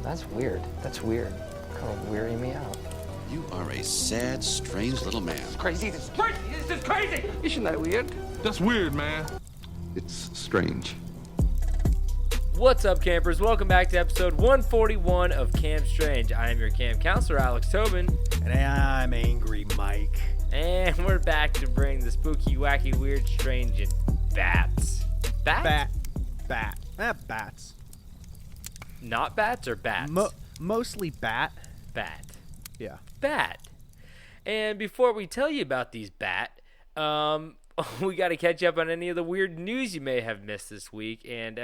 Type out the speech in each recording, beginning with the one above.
That's weird. That's weird. Kind of weirding me out. You are a sad, strange little man. Crazy. This is crazy. This is crazy. Isn't that weird? That's weird, man. It's strange. What's up, campers? Welcome back to episode 141 of Camp Strange. I am your camp counselor, Alex Tobin. And I'm Angry Mike. And we're back to bring the spooky, wacky, weird, strange, and bats. Bats? Bats. Not bats or bats? Mostly bat. Bat. Yeah. Bat. And before we tell you about these bat, we got to catch up on any of the weird news you may have missed this week. And,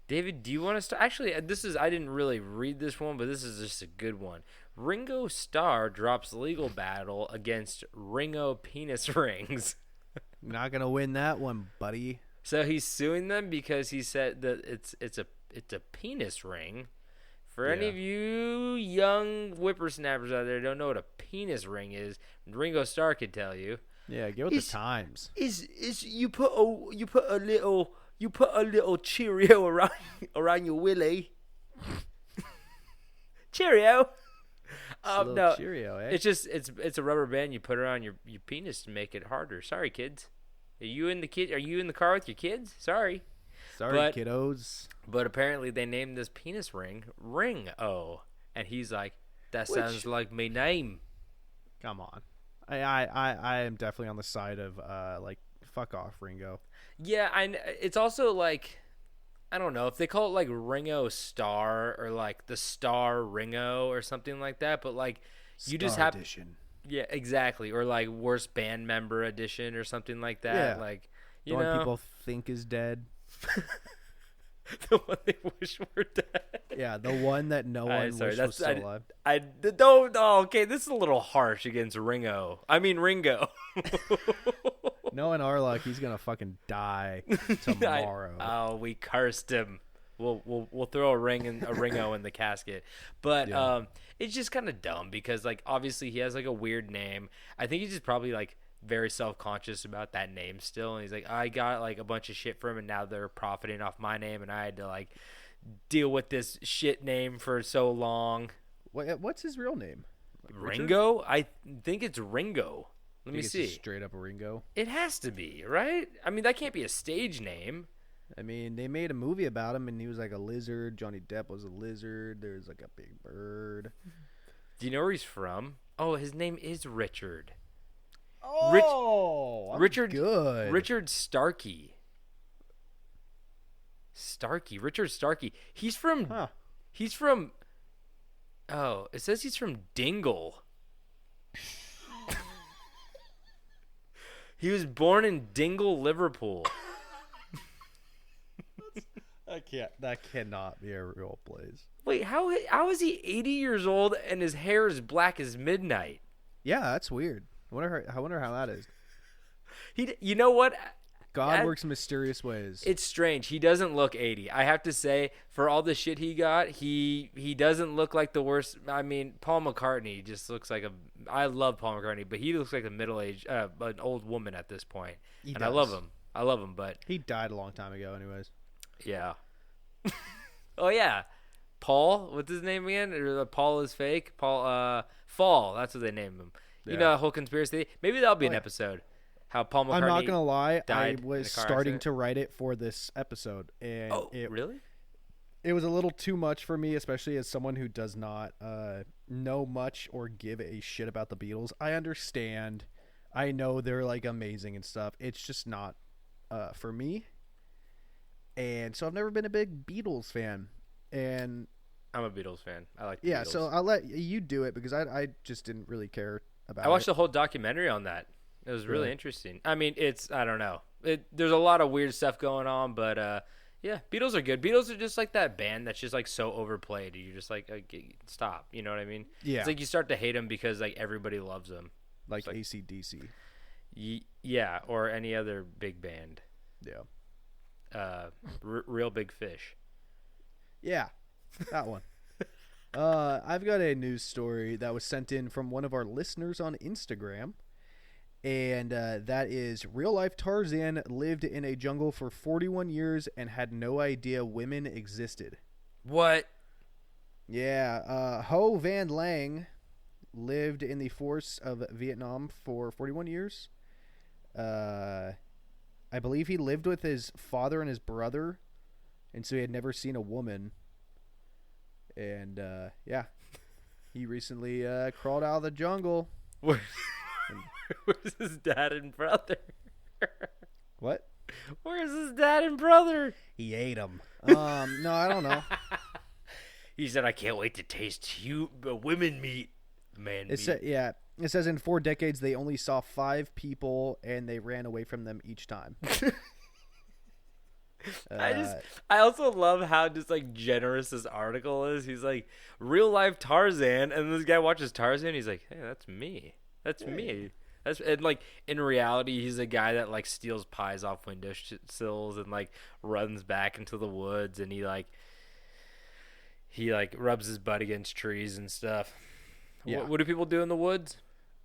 David, do you want to start? Actually, I didn't really read this one, but this is just a good one. Ringo Starr drops legal battle against Ringo penis rings. Not gonna win that one, buddy. So he's suing them because he said that it's a penis ring. For any of you young whippersnappers out there who don't know what a penis ring is, Ringo Starr could tell you. Yeah, get with the times. Is you put a little Cheerio around your willy. Cheerio. No, Cheerio, eh? It's just it's a rubber band you put around your penis to make it harder. Sorry, kids. Are you in the car with your kids? Sorry, kiddos. But apparently they named this penis ring Ring-O, and he's like, that sounds like my name. Come on, I am definitely on the side of fuck off, Ringo. Yeah, it's also like, I don't know if they call it like Ringo Starr or like the Star Ringo or something like that, but like you just have edition. Yeah, exactly, or like worst band member edition or something like that. Yeah. Like The one people think is dead. The one they wish were dead. Yeah, the one that no one wished was still alive. Okay, this is a little harsh against Ringo. Knowing our luck, he's gonna fucking die tomorrow. We cursed him. We'll throw a Ringo in the casket. But Yeah. It's just kind of dumb because like obviously he has like a weird name. I think he's just probably like very self-conscious about that name still, and he's like, I got like a bunch of shit for him, and now they're profiting off my name, and I had to like deal with this shit name for so long. What's his real name? Ringo? I think it's Ringo. Let me see. It's straight up a Ringo. It has to be, right? I mean, that can't be a stage name. I mean, they made a movie about him, and he was like a lizard. Johnny Depp was a lizard. There's like a big bird. Do you know where he's from? Oh, his name is Richard. Oh, Richard. Good. Richard Starkey. Richard Starkey. He's from. Huh. He's from. Oh, it says he's from Dingle. He was born in Dingle, Liverpool. That cannot be a real place. Wait, how is he 80 years old and his hair is black as midnight? Yeah, that's weird. I wonder how that is. You know what? God works in mysterious ways. It's strange. He doesn't look 80. I have to say, for all the shit he got, he doesn't look like the worst. I mean, Paul McCartney just looks like I love Paul McCartney, but he looks like a middle-aged, an old woman at this point. I love him, but he died a long time ago, anyways. Yeah. Oh yeah, Paul. What's his name again? Paul is fake. Paul Fall. That's what they named him. You know the whole conspiracy. Maybe that'll be an episode. How Paul McCartney. I'm not gonna lie. I died was starting to write it for this episode, and really? It was a little too much for me, especially as someone who does not know much or give a shit about the Beatles. I understand. I know they're like amazing and stuff. It's just not for me. And so I've never been a big Beatles fan. And I'm a Beatles fan. I like the Beatles. So I'll let you do it because I just didn't really care about it. I watched the whole documentary on that. It was really interesting. I mean, I don't know. There's a lot of weird stuff going on, but yeah, Beatles are good. Beatles are just like that band that's just like so overplayed. You're just like stop. You know what I mean? Yeah. It's like you start to hate them because like everybody loves them. Like AC/DC. Yeah, or any other big band. Yeah. Real Big Fish. Yeah, that one. I've got a news story that was sent in from one of our listeners on Instagram. And that is, real-life Tarzan lived in a jungle for 41 years and had no idea women existed. What? Yeah, Ho Van Lang lived in the force of Vietnam for 41 years. I believe he lived with his father and his brother, and so he had never seen a woman. And, yeah, he recently crawled out of the jungle. Where's his dad and brother? What? Where's his dad and brother? He ate them. No, I don't know. He said, I can't wait to taste women meat. Man meat. Yeah, it says in 4 decades they only saw 5 people and they ran away from them each time. I also love how just like generous this article is. He's like, real life Tarzan, and this guy watches Tarzan. He's like, hey, that's me. That's me. And like in reality, he's a guy that like steals pies off windowsills and like runs back into the woods, and he rubs his butt against trees and stuff. Yeah. What do people do in the woods?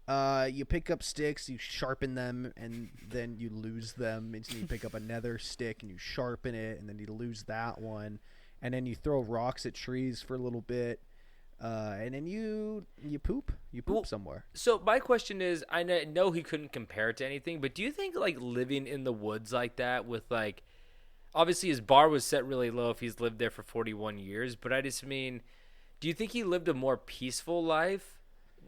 You pick up sticks, you sharpen them, and then you lose them. And so you pick up another stick and you sharpen it, and then you lose that one, and then you throw rocks at trees for a little bit, and then you poop. You poop somewhere. So my question is, I know he couldn't compare it to anything, but do you think like living in the woods like that with like, obviously his bar was set really low if he's lived there for 41 years, but I just mean, do you think he lived a more peaceful life?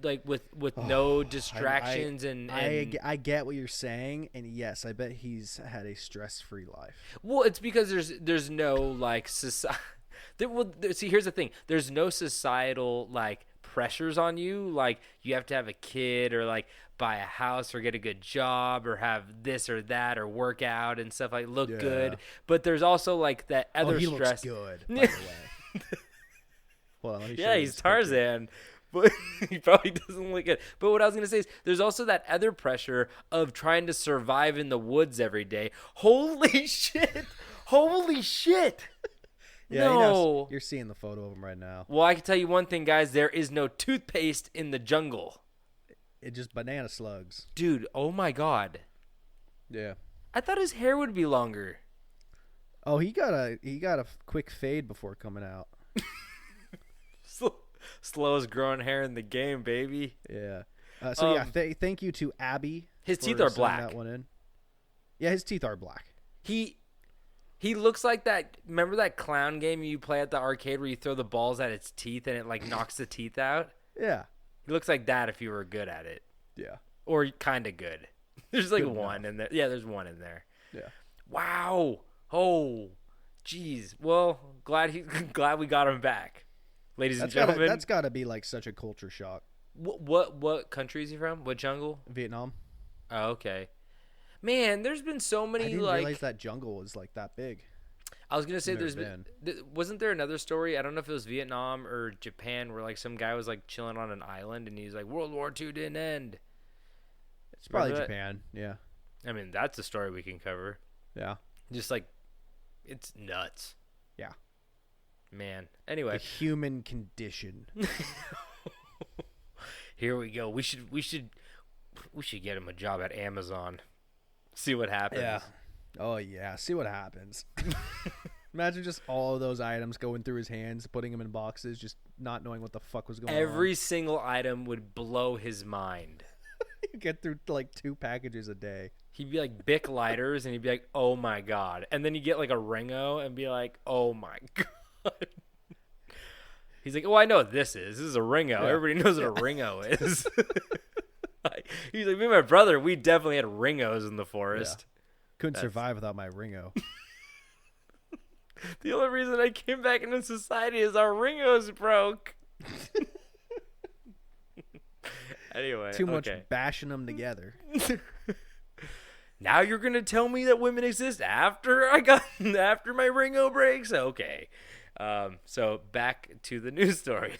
Like with no distractions I get what you're saying, and yes, I bet he's had a stress-free life. Well, it's because there's no like society. See, here's the thing: there's no societal like pressures on you. Like you have to have a kid, or like buy a house, or get a good job, or have this or that, or work out and stuff, like look good. But there's also like that other he stress. Looks good, by the way. Hold on, let me show you He's this Tarzan. picture. But he probably doesn't look good. But what I was going to say is there's also that other pressure of trying to survive in the woods every day. Holy shit. Holy shit. Yeah, no. You're seeing the photo of him right now. Well, I can tell you one thing, guys. There is no toothpaste in the jungle. It's just banana slugs. Dude, oh my God. Yeah. I thought his hair would be longer. Oh, he got a quick fade before coming out. Slowest growing hair in the game, baby. Yeah. Thank you to Abby. His teeth are black. That one in. Yeah, his teeth are black. He looks like that. Remember that clown game you play at the arcade where you throw the balls at its teeth and it like knocks the teeth out? Yeah. He looks like that if you were good at it. Yeah. Or kind of good. There's like Good one in there. Yeah, there's one in there. Yeah. Wow. Oh, jeez. Well, glad we got him back. Ladies and gentlemen, that's got to be like such a culture shock. What country is he from? What jungle? Vietnam. Oh, okay. Man, there's been so many. I didn't realize that jungle was like that big. I was gonna say Never wasn't there another story? I don't know if it was Vietnam or Japan where like some guy was like chilling on an island and he's like World War II didn't end. It's probably Remember that? Japan. Yeah. I mean, that's a story we can cover. Yeah. Just like, it's nuts. Yeah. Man. Anyway. The human condition. Here we go. We should get him a job at Amazon. See what happens. Yeah. Oh yeah. See what happens. Imagine just all of those items going through his hands, putting them in boxes, just not knowing what the fuck was going on. Every single item would blow his mind. You get through like 2 packages a day. He'd be like Bic lighters, and he'd be like, "Oh my god!" And then you get like a Ringo, and be like, "Oh my god." He's like, "Oh, I know what this is. This is a Ringo. Yeah. Everybody knows what a Ringo is." He's like, "Me and my brother, we definitely had Ringos in the forest." Yeah. Couldn't survive without my Ringo. The only reason I came back into society is our Ringos broke. Anyway, Too much bashing them together. Now you're gonna tell me that women exist after my Ringo breaks? Okay. So back to the news story.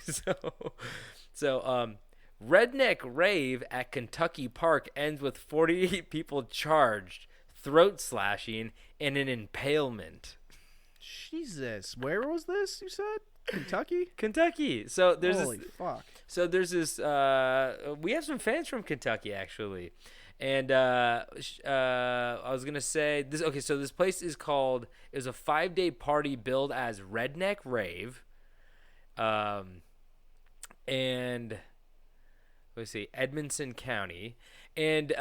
So redneck rave at Kentucky Park ends with 48 people charged, throat slashing, and an impalement. Jesus, where was this? You said Kentucky. Kentucky. So there's Holy fuck. So there's this. We have some fans from Kentucky actually, and I was gonna say this. Okay, so this place is called. It was a 5-day party billed as Redneck Rave. And let's see, Edmonson County. And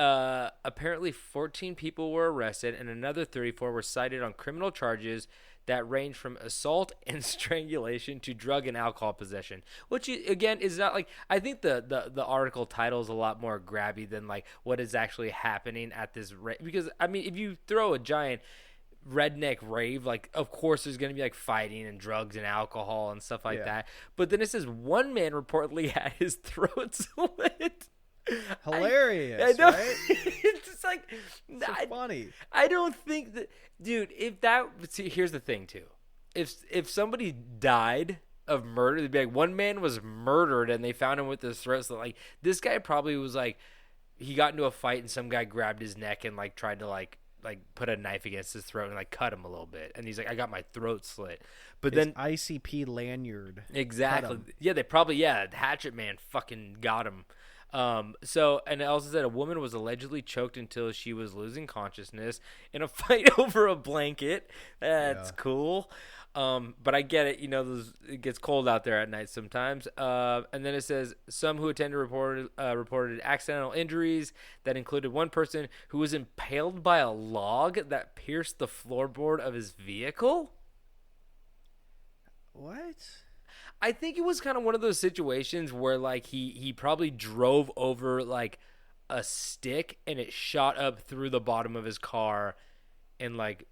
apparently 14 people were arrested and another 34 were cited on criminal charges that range from assault and strangulation to drug and alcohol possession, which again is not like, I think the article title is a lot more grabby than like what is actually happening at this because I mean, if you throw a giant redneck rave, like of course there's going to be like fighting and drugs and alcohol and stuff like that. But then it says one man reportedly had his throat slit. Hilarious, I know. right? It's just like So funny. I don't think that, dude. If that, see, here's the thing too. If somebody died of murder, they'd be like, one man was murdered and they found him with his throat slit. Like this guy probably was like, he got into a fight and some guy grabbed his neck and like tried to like put a knife against his throat and like cut him a little bit. And he's like, I got my throat slit. But His then ICP lanyard. exactly, yeah, they probably Hatchet Man fucking got him. So, and it also said a woman was allegedly choked until she was losing consciousness in a fight over a blanket. That's cool. But I get it. You know, it gets cold out there at night sometimes. And then it says some who attended reported accidental injuries that included one person who was impaled by a log that pierced the floorboard of his vehicle. What? I think it was kind of one of those situations where like he probably drove over like a stick and it shot up through the bottom of his car and like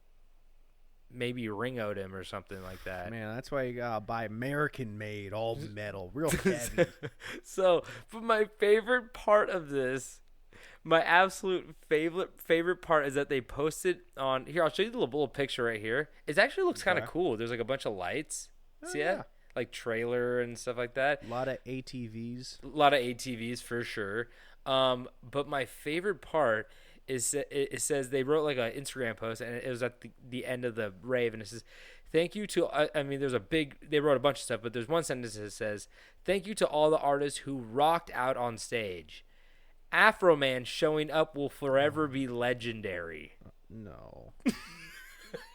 maybe ring-o'd him or something like that. Man, that's why you gotta buy American made, all metal, real heavy. So, but my favorite part of this, my absolute favorite part is that they posted on here. I'll show you the little picture right here. It actually looks kind of cool. There's like a bunch of lights. See that? Like trailer and stuff like that. A lot of ATVs. A lot of ATVs for sure. But my favorite part is it says they wrote like an Instagram post and it was at the end of the rave and it says, thank you to, I mean, they wrote a bunch of stuff, but there's one sentence that says, thank you to all the artists who rocked out on stage. Afro Man showing up will forever be legendary. No.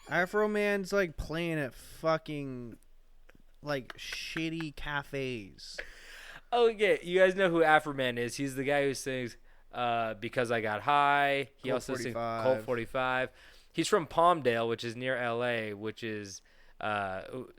Afro Man's like playing at fucking like shitty cafes. Oh yeah, you guys know who Afro Man is. He's the guy who sings Because I Got High. He Colt also 45. sings Colt 45. He's from Palmdale, which is near LA, which is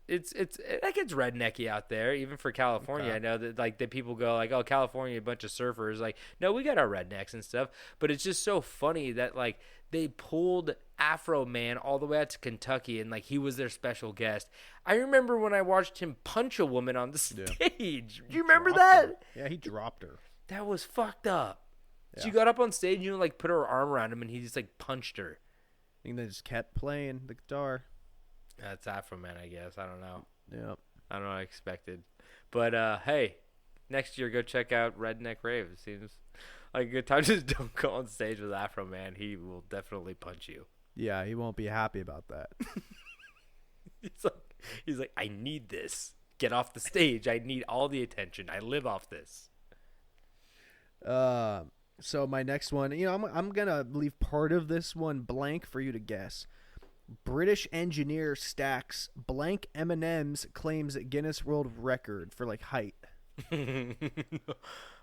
it's like it's rednecky out there, even for California. Okay. I know that like that people go like, oh, California, a bunch of surfers. Like, no, we got our rednecks and stuff. But it's just so funny that like they pulled Afro Man all the way out to Kentucky and like he was their special guest. I remember when I watched him punch a woman on the stage. Do you remember that? Her. Yeah, he dropped her. That was fucked up. Yeah. She got up on stage and you know, like put her arm around him and he just like punched her. I think they just kept playing the guitar. That's Afro Man, I guess. I don't know. Yep. I don't know what I expected. But hey, next year go check out Redneck Rave. It seems like a good time. Just don't go on stage with Afro Man. He will definitely punch you. Yeah, he won't be happy about that. He's like, I need this. Get off the stage. I need all the attention. I live off this. So my next one, you know, I'm gonna leave part of this one blank for you to guess. British engineer stacks blank M&Ms, claims Guinness World Record for like height.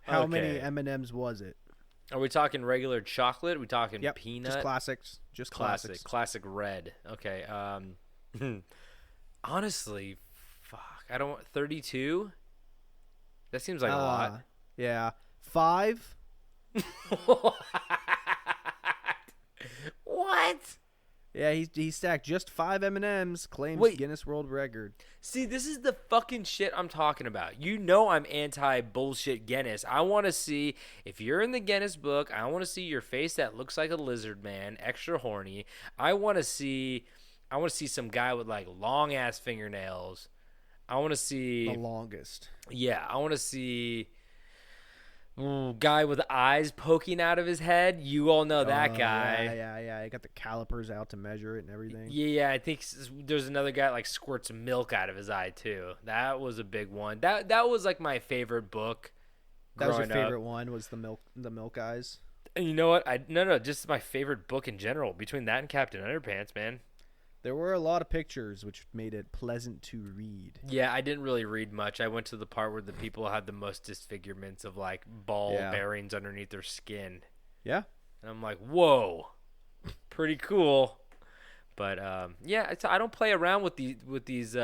How many M&Ms was it? Are we talking regular chocolate? Are we talking peanut? Just classics. Just classics. Classic red. Okay. Honestly, fuck. I don't. 32. That seems like a lot. Yeah. 5. What? Yeah, he stacked just 5 M&Ms, claims Guinness World Record. See, this is the fucking shit I'm talking about. You know I'm anti-bullshit Guinness. I want to see, if you're in the Guinness book, I want to see your face that looks like a lizard man, extra horny. I want to see some guy with, like, long-ass fingernails. I want to see... The longest. Yeah, I want to see... guy with eyes poking out of his head. You all know that guy. Yeah. He got the calipers out to measure it and everything. Yeah. I think there's another guy that, like, squirts milk out of his eye too. That was a big one. That was like my favorite book. That was your growing favorite up. one. Was the milk eyes? And you know what? No, just my favorite book in general. Between that and Captain Underpants, man. There were a lot of pictures, which made it pleasant to read. Yeah, I didn't really read much. I went to the part where the people had the most disfigurements of like ball bearings underneath their skin. Yeah. And I'm like, whoa, pretty cool. But yeah, I don't play around with these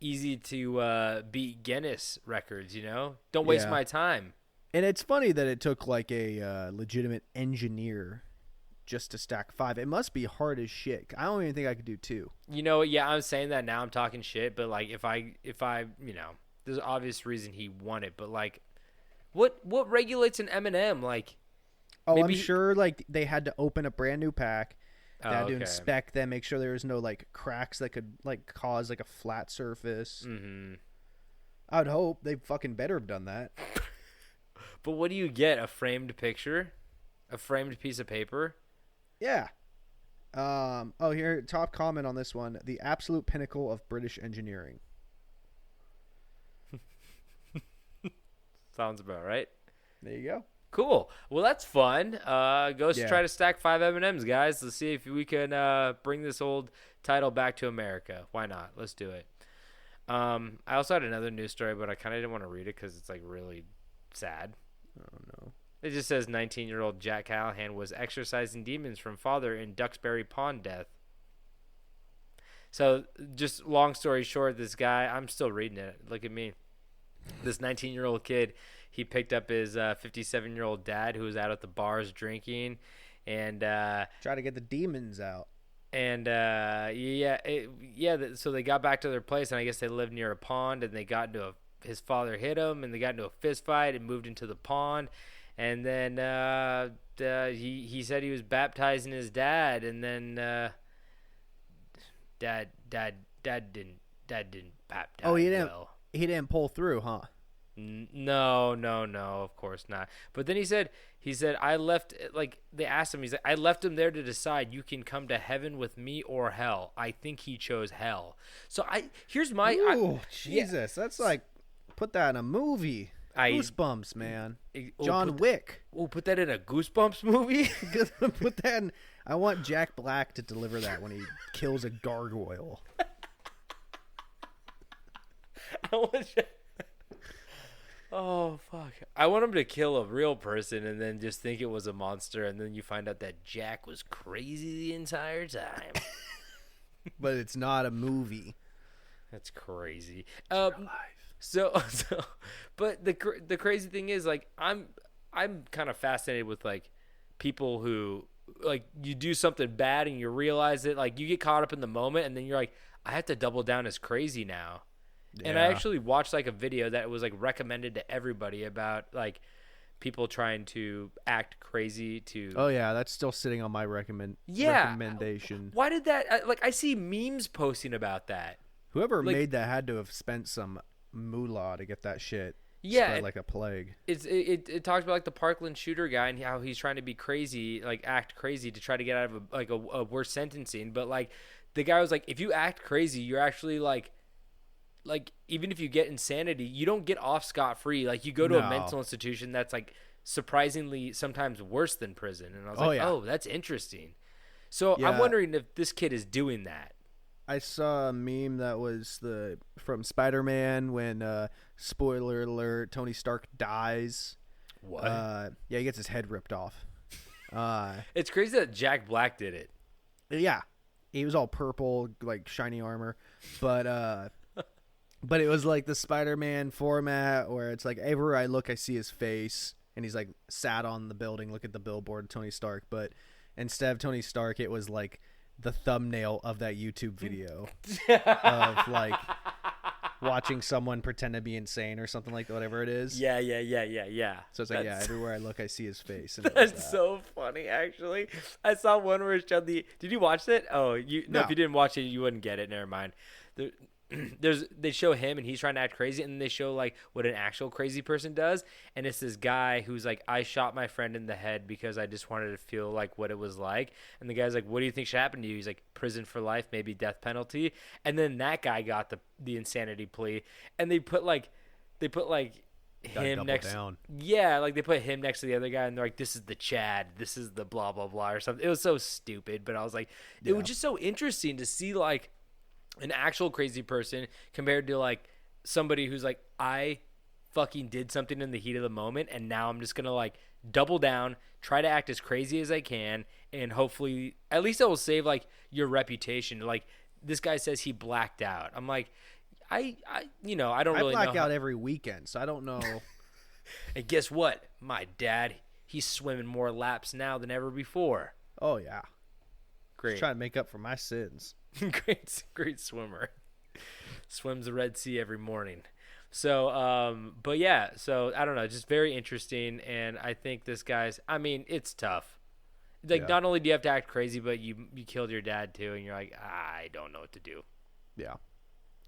easy to beat Guinness records. You know, don't waste my time. And it's funny that it took like a legitimate engineer just to stack 5. It must be hard as shit. I don't even think I could do 2. You know, yeah, I'm saying that now. I'm talking shit, but like if I, you know, there's an obvious reason he won it. But like, what regulates an M&M? Like, oh, I'm sure like they had to open a brand new pack. They had to okay. inspect them, make sure there was no like cracks that could like cause like a flat surface. Mm-hmm. I would hope they fucking better have done that. But what do you get? A framed picture, a framed piece of paper. Yeah. Oh, here, top comment on this one. The absolute pinnacle of British engineering. Sounds about right. There you go. Cool. Well, that's fun. Go try to stack 5 M&Ms, guys. Let's see if we can bring this old title back to America. Why not? Let's do it. I also had another news story, but I kind of didn't want to read it because it's like really sad. Oh, no. It just says 19-year-old Jack Callahan was exorcising demons from father in Duxbury Pond death. So, just long story short, this guy, I'm still reading it. Look at me. This 19-year-old kid, he picked up his 57-year-old dad who was out at the bars drinking. And try to get the demons out. And so they got back to their place, and I guess they lived near a pond, and they got into his father hit him, and they got into a fist fight and moved into the pond. And then he said he was baptizing his dad, and then dad didn't baptize. Oh, he didn't. Well. He didn't pull through, huh? No, of course not. But then he said I left, like they asked him, he's like, I left him there to decide, you can come to heaven with me or hell. I think he chose hell. So here's my Jesus, that's like, put that in a movie. Goosebumps, man. John Wick. Put that in a Goosebumps movie. Put that in. I want Jack Black to deliver that when he kills a gargoyle. Oh, fuck. I want him to kill a real person and then just think it was a monster, and then you find out that Jack was crazy the entire time. But it's not a movie. That's crazy. So, but the crazy thing is, like, I'm kind of fascinated with, like, people who, like, you do something bad and you realize it, like, you get caught up in the moment, and then you're like, I have to double down as crazy now. Yeah. And I actually watched like a video that was like recommended to everybody about like people trying to act crazy to. Oh yeah, that's still sitting on my recommendation. Why did that? Like I see memes posting about that. Whoever made that had to have spent some moolah to get that shit. Yeah, spread like a plague. It talks about like the Parkland shooter guy and how he's trying to be crazy, like act crazy to try to get out of a worse sentencing. But like the guy was like, if you act crazy, you're actually like even if you get insanity, you don't get off scot-free. Like you go to a mental institution that's like surprisingly sometimes worse than prison. And I was oh, that's interesting. So I'm wondering if this kid is doing that. I saw a meme that was from Spider-Man when spoiler alert, Tony Stark dies. What? Yeah, he gets his head ripped off. It's crazy that Jack Black did it. Yeah. He was all purple, like shiny armor. But it was like the Spider-Man format where it's like everywhere I look, I see his face, and he's like sat on the building, look at the billboard, Tony Stark. But instead of Tony Stark, it was like the thumbnail of that YouTube video of like watching someone pretend to be insane or something like that, whatever it is. Yeah. So it's like, everywhere I look, I see his face. And that's so funny, actually. I saw one where it showed Did you watch it? Oh, no. If you didn't watch it, you wouldn't get it. Never mind. They show him and he's trying to act crazy, and then they show like what an actual crazy person does, and it's this guy who's like, I shot my friend in the head because I just wanted to feel like what it was like, and the guy's like, what do you think should happen to you? He's like, prison for life, maybe death penalty. And then that guy got the insanity plea, and they put like Gotta him double next. down. Yeah, like they put him next to the other guy, and they're like, "This is the Chad. This is the blah blah blah" or something. It was so stupid, but I was like, it was just so interesting to see like an actual crazy person compared to like somebody who's like, I fucking did something in the heat of the moment, and now I'm just gonna like double down, try to act as crazy as I can, and hopefully at least it will save like your reputation. Like this guy says he blacked out. I'm like, I I don't really know. I black out every weekend, so I don't know. And guess what? My dad, he's swimming more laps now than ever before. Oh yeah, Great. just trying to make up for my sins. great swimmer. Swims the Red Sea every morning. So, but yeah, so I don't know, just very interesting. And I think this guy's, I mean, it's tough. Like, not only do you have to act crazy, but you killed your dad too. And you're like, I don't know what to do. Yeah.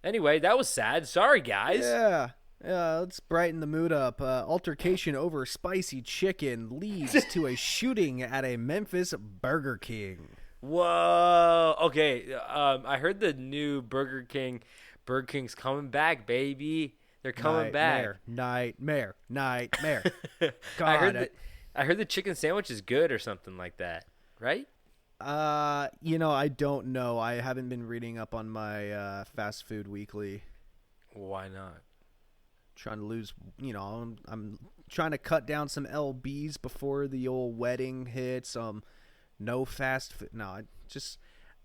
Anyway, that was sad. Sorry, guys. Yeah. Let's brighten the mood up. Altercation over spicy chicken leads to a shooting at a Memphis Burger King. Whoa. Okay. I heard the new Burger King's coming back, baby. They're coming back. Nightmare. God. I heard the chicken sandwich is good or something like that, right? I don't know. I haven't been reading up on my fast food weekly. Why not? Trying to lose, I'm trying to cut down some LBs before the old wedding hits. No fast food. No,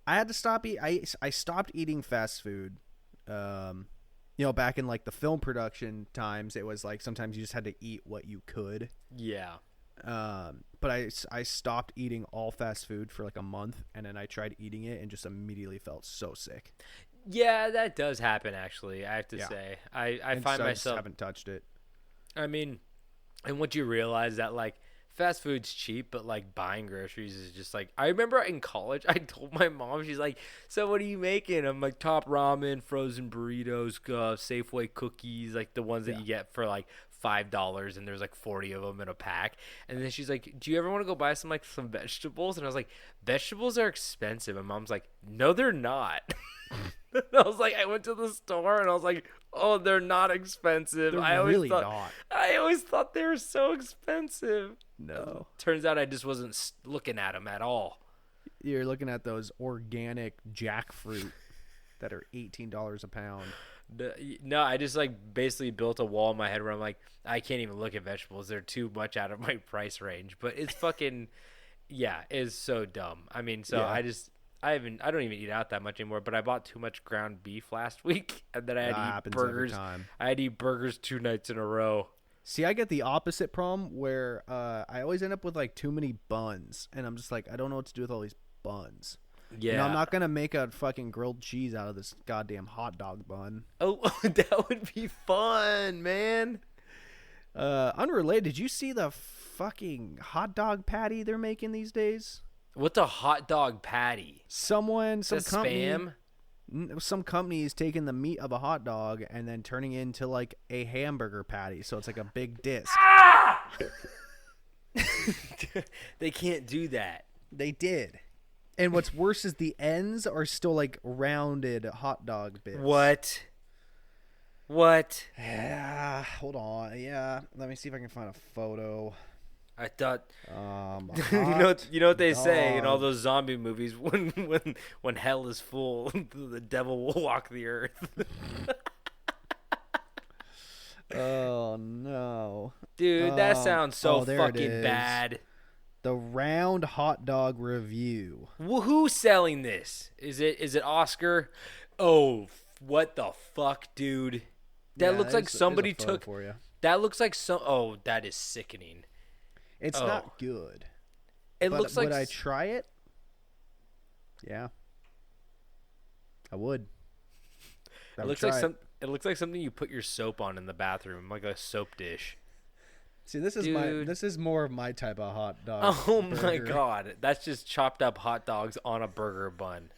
I had to stop I stopped eating fast food. Back in like the film production times, it was like sometimes you just had to eat what you could. Yeah. But I stopped eating all fast food for like a month, and then I tried eating it and just immediately felt so sick. Yeah, that does happen actually. I have to say, I find myself, I just haven't touched it. I mean, and once you realize that like fast food's cheap, but like buying groceries is just like, I remember in college, I told my mom, she's like, so what are you making? I'm like, top ramen, frozen burritos, Safeway cookies, like the ones that you get for like $5, and there's like 40 of them in a pack. And then she's like, do you ever want to go buy some vegetables? And I was like, vegetables are expensive. And mom's like, no, they're not. I was like, I went to the store and I was like, oh, they're not expensive. I always thought they were so expensive. No. Turns out I just wasn't looking at them at all. You're looking at those organic jackfruit that are $18 a pound. No, I just like basically built a wall in my head where I'm like, I can't even look at vegetables. They're too much out of my price range. But it's fucking, yeah, it's so dumb. I mean, so yeah. I don't even eat out that much anymore, but I bought too much ground beef last week, and then I had to eat burgers. I had to eat burgers 2 nights in a row. See, I get the opposite problem where I always end up with like too many buns, and I'm just like, I don't know what to do with all these buns. Yeah, I'm not gonna make a fucking grilled cheese out of this goddamn hot dog bun. Oh, that would be fun, man. Unrelated, did you see the fucking hot dog patty they're making these days? What's a hot dog patty? Some company, spam? Some company is taking the meat of a hot dog and then turning it into like a hamburger patty, so it's like a big disc. Ah! They can't do that. They did. And what's worse is the ends are still like rounded hot dog bits. What? Yeah, hold on. Yeah, let me see if I can find a photo. I thought, you know what they say in all those zombie movies, when hell is full, the devil will walk the earth. Oh no, dude, that sounds so fucking bad. The round hot dog review. Who's selling this? Is it Oscar? Oh, what the fuck, dude? That looks like somebody took. For you. That looks like some. Oh, that is sickening. It's not good. It looks like. Would I try it? Yeah, I would. It looks like something you put your soap on in the bathroom, like a soap dish. See, this is more of my type of hot dog. Oh my god, that's just chopped up hot dogs on a burger bun.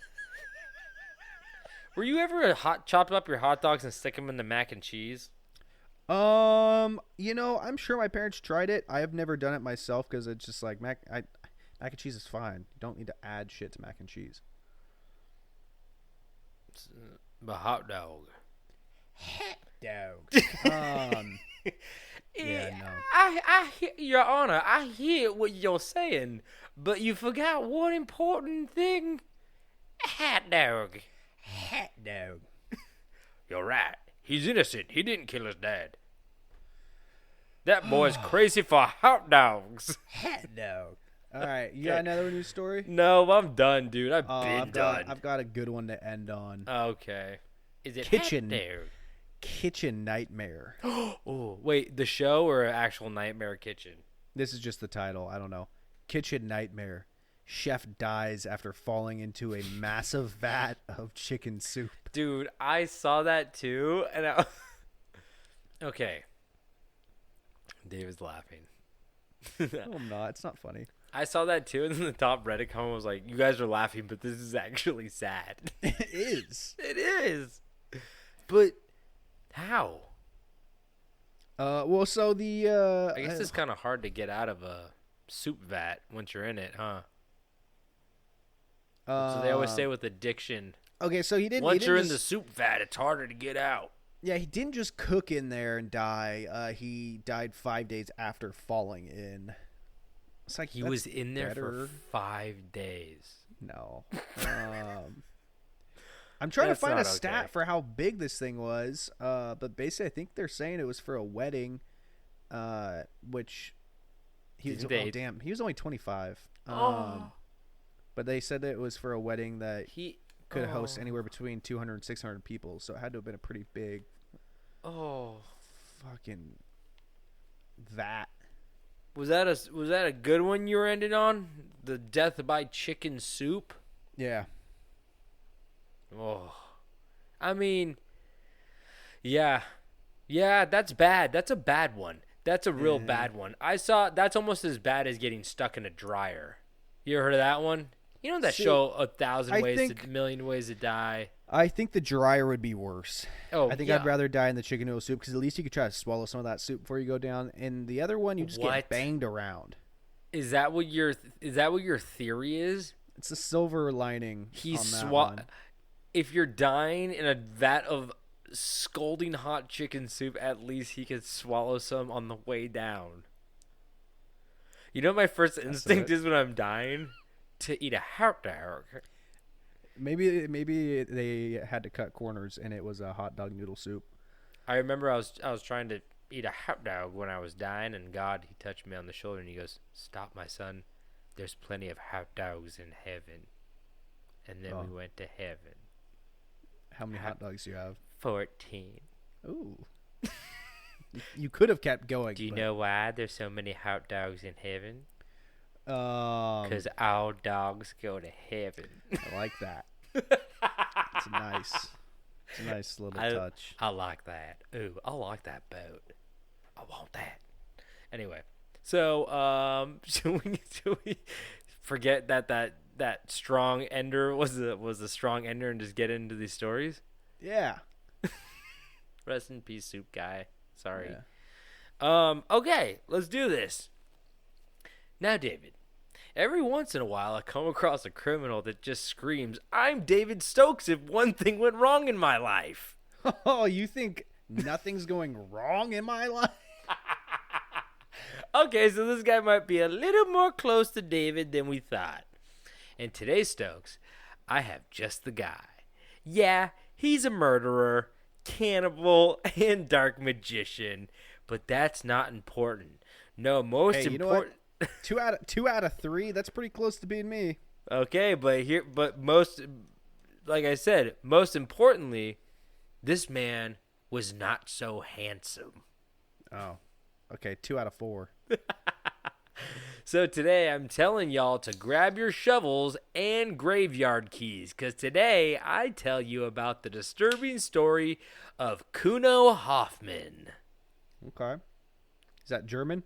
Were you ever chopped up your hot dogs and stick them in the mac and cheese? I'm sure my parents tried it. I have never done it myself because it's just like mac and cheese is fine. You don't need to add shit to mac and cheese. The hot dog. Hot dog. Yeah, no. I hear, Your Honor, I hear what you're saying, but you forgot one important thing. Hot dog. Hot dog. You're right. He's innocent. He didn't kill his dad. That boy's crazy for hot dogs. Hot dog. All right, you got another news story? No, I'm done, dude. I've been done. I've got a good one to end on. Okay. Is it Kitchen. hot dog? Kitchen Nightmare. Oh, wait, the show or actual Nightmare Kitchen? This is just the title. I don't know. Kitchen Nightmare. Chef dies after falling into a massive vat of chicken soup. Dude, I saw that too, and okay. David's laughing. No, I'm not. It's not funny. I saw that too, and then the top Reddit comment was like, "You guys are laughing, but this is actually sad." It is. It is. But how? Well, so the I guess it's kind of hard to get out of a soup vat once you're in it, huh? So they always say with addiction, okay, so he didn't. once you're in just, the soup vat, it's harder to get out. Yeah, he didn't just cook in there and die. He died 5 days after falling in. It's like He was in there better. for 5 days. No. I'm trying That's to find a not stat okay. for how big this thing was. But basically, I think they're saying it was for a wedding, which he was. They- Oh, damn, he was only 25. Oh. But they said that it was for a wedding that He could host anywhere between 200 and 600 people. So it had to have been a pretty big Oh, fucking vat. was that a good one you were ending on? The death by chicken soup. Yeah. Oh, I mean, yeah, that's bad. That's a bad one. That's a real bad one. I saw that's almost as bad as getting stuck in a dryer. You ever heard of that one? You know that See, show, A Million Ways to Die. I think the dryer would be worse. Oh, I think yeah. I'd rather die in the chicken noodle soup because at least you could try to swallow some of that soup before you go down. And the other one, you just What? get banged around. Is that what your theory is? It's a silver lining. He's on that one. If you're dying in a vat of scalding hot chicken soup, at least he could swallow some on the way down. You know, my first instinct it. is when I'm dying to eat a hot dog. Maybe they had to cut corners and it was a hot dog noodle soup. I remember I was trying to eat a hot dog when I was dying, and God, he touched me on the shoulder and he goes, "Stop, my son. There's plenty of hot dogs in heaven." And then we went to heaven. How many hot dogs do you have? 14. Ooh. You could have kept going. Do you know why there's so many hot dogs in heaven? Because Because all dogs go to heaven. I like that. It's a nice little touch. I like that. Ooh, I like that boat. I want that. Anyway, so should we forget that strong ender was the strong ender and just get into these stories? Yeah. Rest in peace, soup guy. Sorry. Yeah. Okay, let's do this. Now, David, every once in a while I come across a criminal that just screams, "I'm David Stokes if one thing went wrong in my life." Oh, you think nothing's going wrong in my life? Okay, so this guy might be a little more close to David than we thought. And today, Stokes, I have just the guy. Yeah, he's a murderer, cannibal, and dark magician, but that's not important. No, most Hey, you know important. what? Two out of three. That's pretty close to being me. Okay, but most, like I said, most importantly, this man was not so handsome. Oh, okay. 2 out of 4. So today I'm telling y'all to grab your shovels and graveyard keys, because today I tell you about the disturbing story of Kuno Hofman. Okay. Is that German?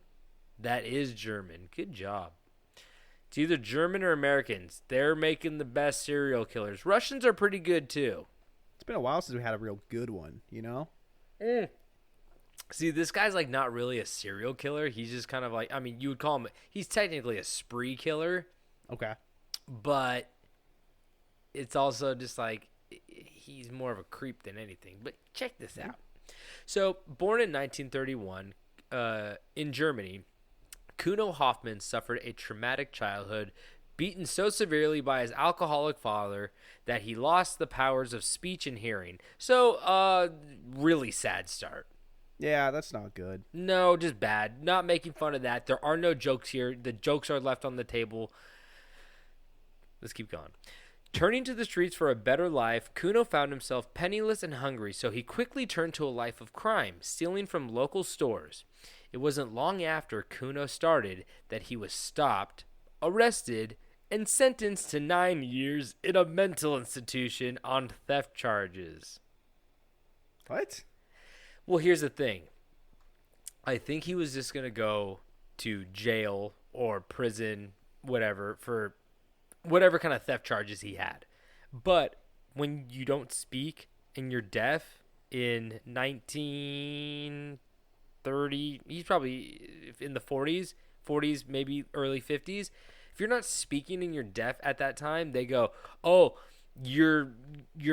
That is German. Good job. It's either German or Americans. They're making the best serial killers. Russians are pretty good too. It's been a while since we had a real good one, you know? See, this guy's like not really a serial killer. He's just kind of like, I mean, you would call him, he's technically a spree killer, Okay. but it's also just like, he's more of a creep than anything. But check this out. So, born in 1931, in Germany, Kuno Hofman suffered a traumatic childhood, beaten so severely by his alcoholic father that he lost the powers of speech and hearing. So, really sad start. Yeah, that's not good. No, just bad. Not making fun of that. There are no jokes here. The jokes are left on the table. Let's keep going. Turning to the streets for a better life, Kuno found himself penniless and hungry, so he quickly turned to a life of crime, stealing from local stores. It wasn't long after Kuno started that he was stopped, arrested, and sentenced to 9 years in a mental institution on theft charges. What? Well, here's the thing. I think he was just going to go to jail or prison, whatever, for whatever kind of theft charges he had. But when you don't speak and you're deaf in 1930, he's probably in the 40s, maybe early 50s. If you're not speaking and you're deaf at that time, they go, "Oh, you're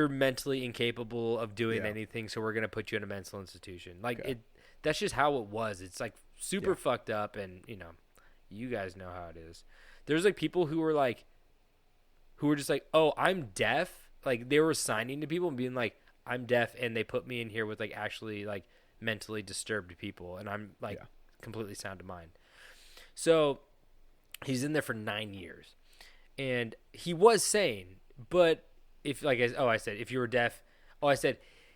mentally incapable of doing anything, so we're going to put you in a mental institution." That's just how it was. It's like super fucked up, and you guys know how it is. There's like people who were just like, "Oh, I'm deaf." Like they were signing to people and being like, "I'm deaf," and they put me in here with like actually like mentally disturbed people, and I'm like completely sound of mind. So he's in there for 9 years, and he was sane, but if if you were deaf,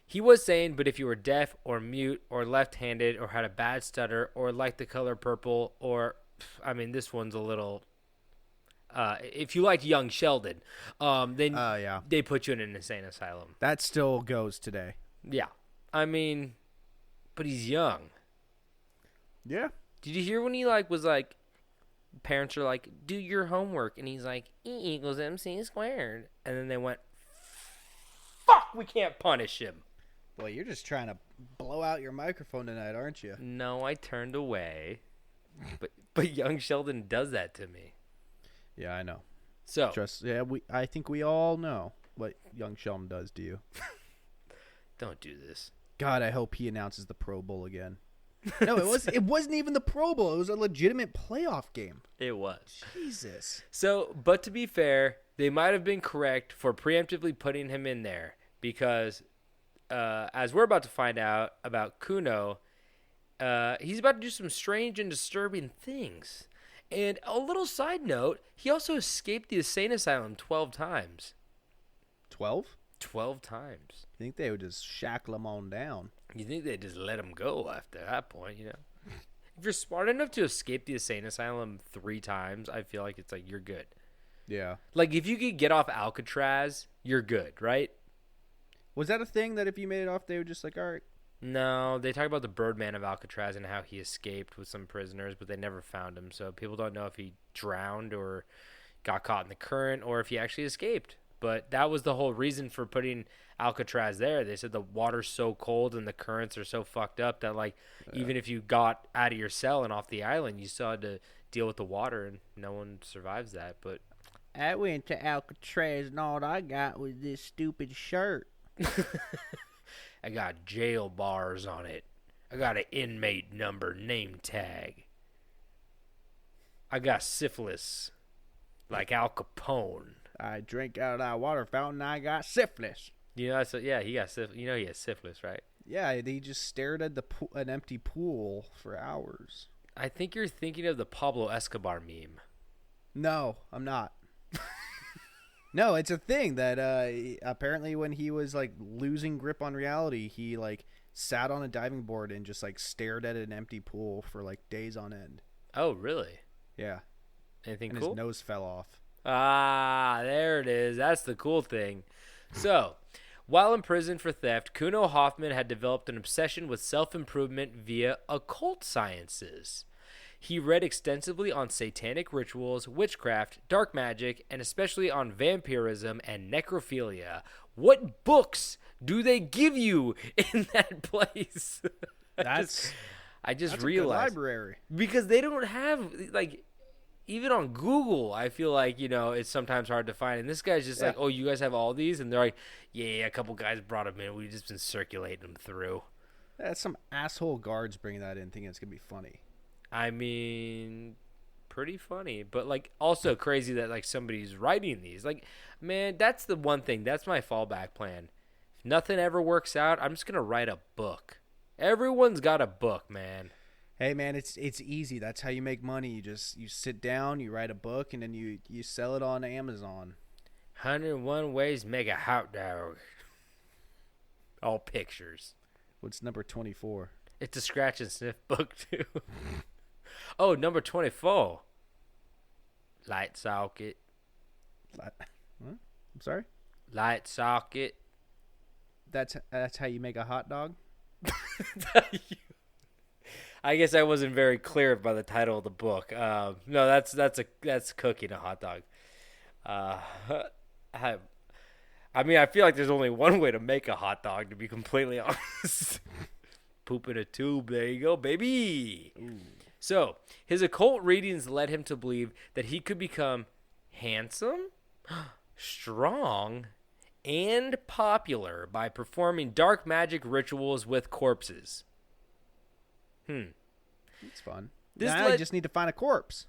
he was sane, but if you were deaf or mute or left-handed or had a bad stutter or liked the color purple or, this one's a little. If you liked Young Sheldon, then they put you in an insane asylum. That still goes today. Yeah. But he's young. Yeah. Did you hear when he was like, parents are like, "Do your homework," and he's like, E=MC², and then they went, "Fuck, we can't punish him." Well, you're just trying to blow out your microphone tonight, aren't you? No, I turned away, but Young Sheldon does that to me. Yeah, I know. So I think we all know what Young Sheldon does to you. Don't do this. God, I hope he announces the Pro Bowl again. No, it wasn't even the Pro Bowl. It was a legitimate playoff game. It was. Jesus. So, but to be fair, they might have been correct for preemptively putting him in there because, as we're about to find out about Kuno, he's about to do some strange and disturbing things. And a little side note, he also escaped the insane asylum 12 times. 12? 12 times. I think they would just shackle him on down. You think they just let him go after that point, If you're smart enough to escape the insane asylum 3 times, I feel like it's like you're good. Yeah. Like if you could get off Alcatraz, you're good, right? Was that a thing that if you made it off, they were just like, all right? No, they talk about the Birdman of Alcatraz and how he escaped with some prisoners, but they never found him. So people don't know if he drowned or got caught in the current or if he actually escaped. But that was the whole reason for putting Alcatraz there. They said the water's so cold and the currents are so fucked up that even if you got out of your cell and off the island, you still had to deal with the water, and no one survives that. But I went to Alcatraz and all I got was this stupid shirt. I got jail bars on it. I got an inmate number name tag. I got syphilis like Al Capone. I drank out of that water fountain and I got syphilis. He got syphilis. He has syphilis, right? Yeah, they just stared at an empty pool for hours. I think you're thinking of the Pablo Escobar meme. No, I'm not. No, it's a thing that apparently when he was losing grip on reality, he sat on a diving board and just stared at an empty pool for days on end. Oh, really? Yeah. Anything and cool? His nose fell off. Ah, there it is. That's the cool thing. So, while in prison for theft, Kuno Hofman had developed an obsession with self-improvement via occult sciences. He read extensively on satanic rituals, witchcraft, dark magic, and especially on vampirism and necrophilia. What books do they give you in that place? I just realized. A good library. Because they don't have, even on Google, I feel like, it's sometimes hard to find. And this guy's just like, "Oh, you guys have all these?" And they're like, yeah, a couple guys brought them in. We've just been circulating them through. That's some asshole guards bringing that in, thinking it's gonna be funny. I mean, pretty funny, but like also crazy that like somebody's writing these. Like, man, that's the one thing. That's my fallback plan. If nothing ever works out, I'm just gonna write a book. Everyone's got a book, man. Hey man, it's easy. That's how you make money. You sit down, you write a book, and then you sell it on Amazon. 101 ways to make a hot dog. All pictures. What's number 24? It's a scratch and sniff book too. Oh, number 24. Light socket. What? I'm sorry. Light socket. That's how you make a hot dog. I guess I wasn't very clear by the title of the book. No, that's cooking a hot dog. I mean, I feel like there's only one way to make a hot dog, to be completely honest. Poop in a tube. There you go, baby. Ooh. So, his occult readings led him to believe that he could become handsome, strong, and popular by performing dark magic rituals with corpses. It's fun. I I just need to find a corpse.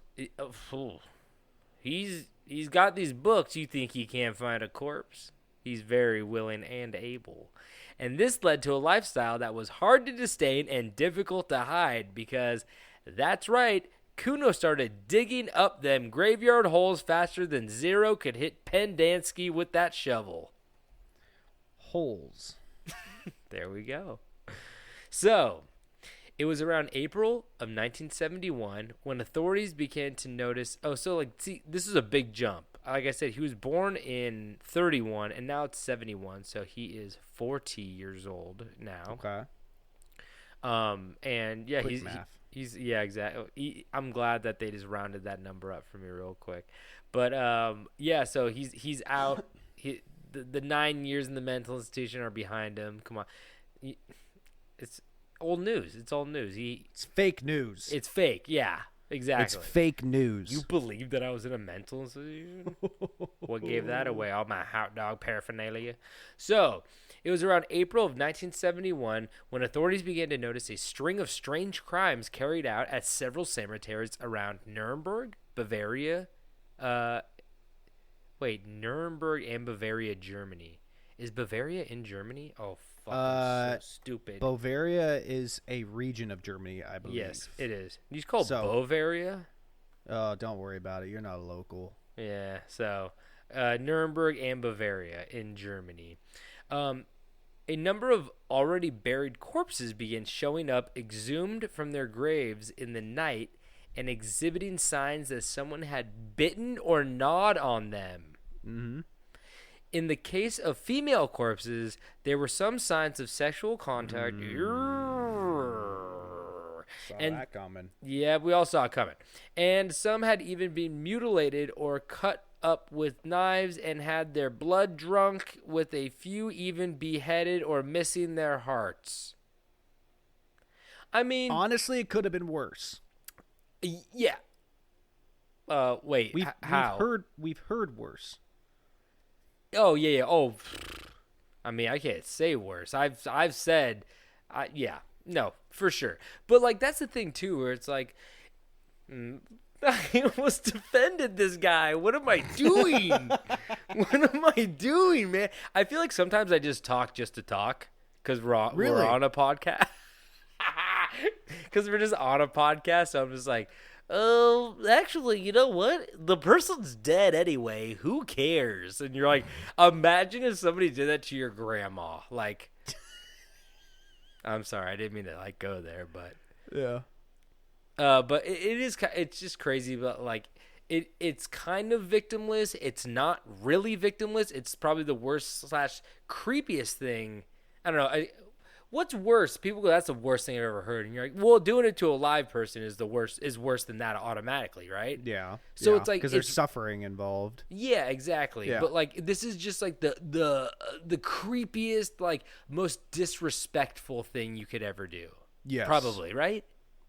He's got these books. You think he can't find a corpse? He's very willing and able. And this led to a lifestyle that was hard to disdain and difficult to hide because, that's right, Kuno started digging up them graveyard holes faster than Zero could hit Pendanski with that shovel. Holes. There we go. So, it was around April of 1971 when authorities began to notice. See, this is a big jump. Like I said, he was born in 31, and now it's 71, so he is 40 years old now. Okay. And yeah, Quick math. he's exactly. I'm glad that they just rounded that number up for me real quick. But yeah, so he's out. The 9 years in the mental institution are behind him. Come on, it's old news. It's old news. It's fake news. It's fake. Yeah, exactly. It's fake news. You believe that I was in a mental institution? What gave that away? All my hot dog paraphernalia. So, it was around April of 1971 when authorities began to notice a string of strange crimes carried out at several cemeteries around Nuremberg, Bavaria. Nuremberg and Bavaria, Germany. Is Bavaria in Germany? Oh, fuck. I'm so stupid. Bavaria is a region of Germany, I believe. Yes, it is. You call it Bavaria? Oh, don't worry about it. You're not a local. Yeah, so Nuremberg and Bavaria in Germany. A number of already buried corpses began showing up exhumed from their graves in the night and exhibiting signs that someone had bitten or gnawed on them. Mm-hmm. In the case of female corpses, there were some signs of sexual contact. Saw that coming. Yeah, we all saw it coming. And some had even been mutilated or cut up with knives and had their blood drunk, with a few even beheaded or missing their hearts. I mean, honestly, it could have been worse. Yeah. Wait. How? We've heard worse. Oh yeah. Oh, I mean, I can't say worse. I've said, yeah, no, for sure. But like that's the thing too, where it's like, I almost defended this guy. What am I doing? What am I doing, man? I feel like sometimes I just talk just to talk because we're on a podcast. Because we're just on a podcast, so I'm just like, oh, actually, you know what? The person's dead anyway. Who cares? And you're like, imagine if somebody did that to your grandma. Like, I'm sorry, I didn't mean to like go there, but yeah. But it's just crazy. But like, it's kind of victimless. It's not really victimless. It's probably the worst / creepiest thing. I don't know. What's worse? People go, that's the worst thing I've ever heard. And you're like, well, doing it to a live person is worse than that automatically, right? Yeah. So it's like because there's suffering involved. Yeah, exactly. Yeah. But like this is just like the creepiest, like most disrespectful thing you could ever do. Yes. Probably, right?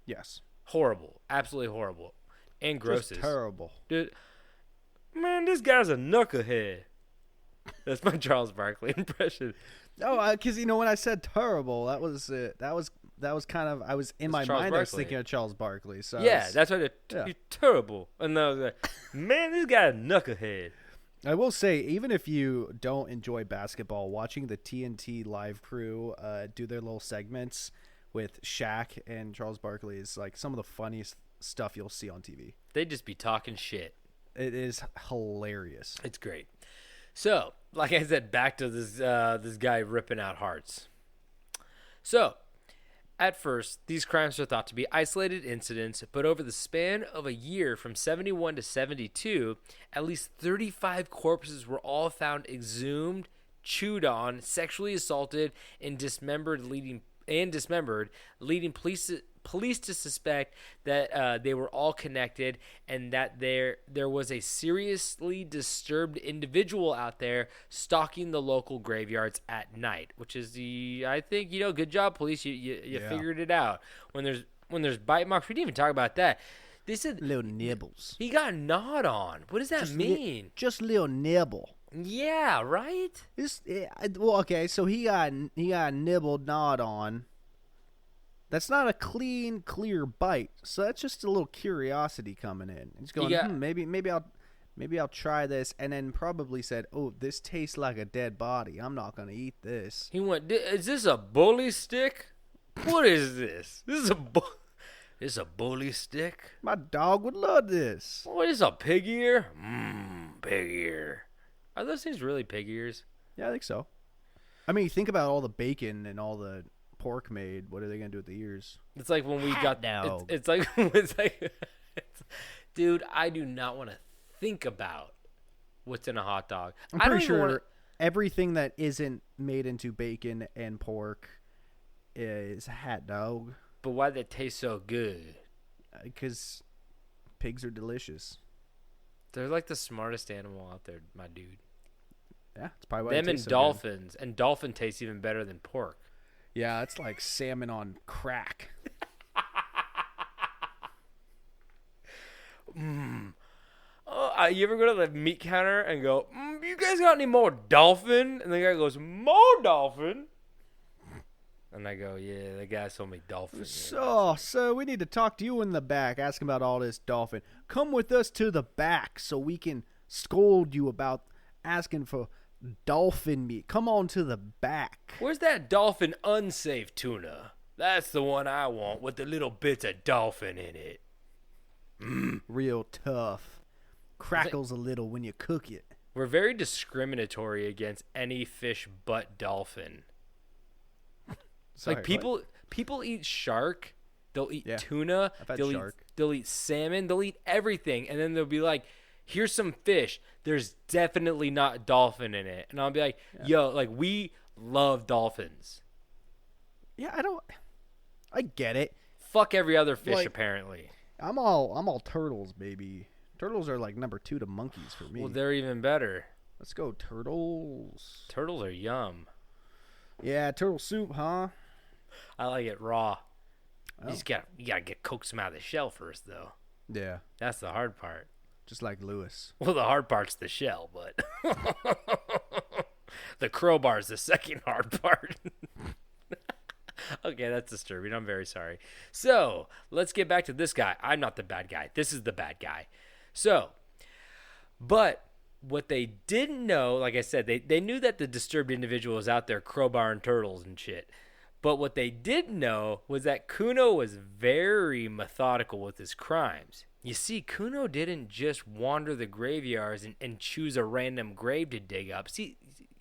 Yes. Horrible. Absolutely horrible. And gross. Just terrible. Dude, man, this guy's a knucklehead. That's my Charles Barkley impression. Oh, because when I said terrible, that was kind of I was in my Charles mind. I was Barkley. thinking of Charles Barkley. So Yeah, that's why Yeah. you're terrible. And I was like, man, this guy a knucklehead. I will say, even if you don't enjoy basketball, watching the TNT live crew do their little segments with Shaq and Charles Barkley is like some of the funniest stuff you'll see on TV. They'd just be talking shit. It is hilarious. It's great. So, like I said, back to this guy ripping out hearts. So, at first, these crimes are thought to be isolated incidents, but over the span of a year from 71 to 72, at least 35 corpses were all found exhumed, chewed on, sexually assaulted, and dismembered, leading police to suspect that they were all connected and that there was a seriously disturbed individual out there stalking the local graveyards at night, which is I think, good job, police. You figured it out. When there's bite marks, we didn't even talk about that. They said Little nibbles. he got gnawed on. What does that mean? Just little nibble. Yeah, right? Okay, so he got nibbled, gnawed on. That's not a clean, clear bite. So that's just a little curiosity coming in. He's going, maybe I'll try this, and then probably said, "Oh, this tastes like a dead body. I'm not gonna eat this." He went, "Is this a bully stick? What is this? This is a bully stick? My dog would love this. What is a pig ear? Pig ear. Are those things really pig ears? Yeah, I think so. I mean, think about all the bacon and all the pork made. What are they gonna do with the ears? It's like when we got dog. It's like dude, I do not want to think about what's in a hot dog. I'm I don't pretty even sure wanna- everything that isn't made into bacon and pork is a hot dog. But why they taste so good? Because pigs are delicious. They're like the smartest animal out there, my dude. Yeah, it's probably why Them it and tastes so dolphins, and dolphin tastes even better than pork. good. Yeah, it's like salmon on crack. You ever go to the meat counter and go, "You guys got any more dolphin?" And the guy goes, "More dolphin." And I go, "Yeah, the guy sold me dolphin." So we need to talk to you in the back, asking about all this dolphin. Come with us to the back so we can scold you about asking for dolphin meat. Come on to the back. Where's that dolphin unsafe tuna? That's the one I want with the little bits of dolphin in it. Real tough. Crackles a little when you cook it. We're very discriminatory against any fish but dolphin. Sorry, Like people eat shark, they'll eat Yeah. tuna, I've had they'll shark. they'll eat salmon, they'll eat everything, and then they'll be like, "Here's some fish. There's definitely not dolphin in it." And I'll be like, "Yo, like we love dolphins. Yeah, I get it. Fuck every other fish Like- apparently." I'm all turtles, baby. Turtles are like number 2 to monkeys for me. Well, they're even better. Let's go turtles. Turtles are yum. Yeah, turtle soup, huh? I like it raw. Oh. You gotta get coax them out of the shell first, though. Yeah, That's the hard part. just like Lewis. Well, the hard part's the shell, but the crowbar's the second hard part. Okay, that's disturbing. I'm very sorry. So, let's get back to this guy. I'm not the bad guy. This is the bad guy. So, but what they didn't know, like I said, they knew that the disturbed individual was out there crowbarring turtles and shit. But what they didn't know was that Kuno was very methodical with his crimes. You see, Kuno didn't just wander the graveyards and choose a random grave to dig up. See,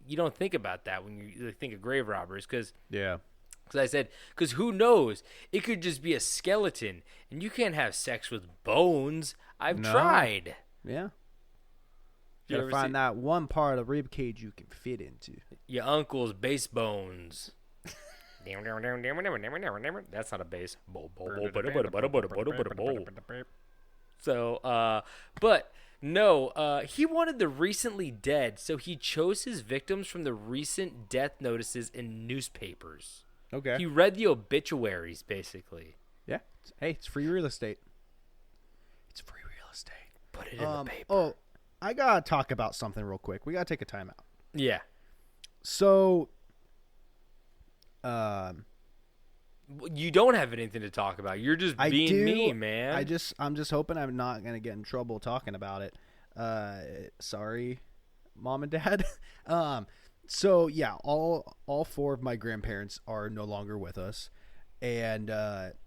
you don't think about that when you think of grave robbers because Yeah. I said, because who knows? It could just be a skeleton, and you can't have sex with bones. I've No. tried. Yeah. You Gotta ever find see that one part of the rib cage you can fit into. your uncle's bass bones? That's not a bass. So, but no, he wanted the recently dead, so he chose his victims from the recent death notices in newspapers. Okay. He read the obituaries, basically. Yeah. Hey, it's free real estate. It's free real estate. Put it in the paper. Oh, I gotta talk about something real quick. We gotta take a time out. Yeah. So, You don't have anything to talk about. You're just I being do. mean, man. I'm just hoping I'm not gonna get in trouble talking about it. Sorry, mom and dad. So yeah, all four of my grandparents are no longer with us, and at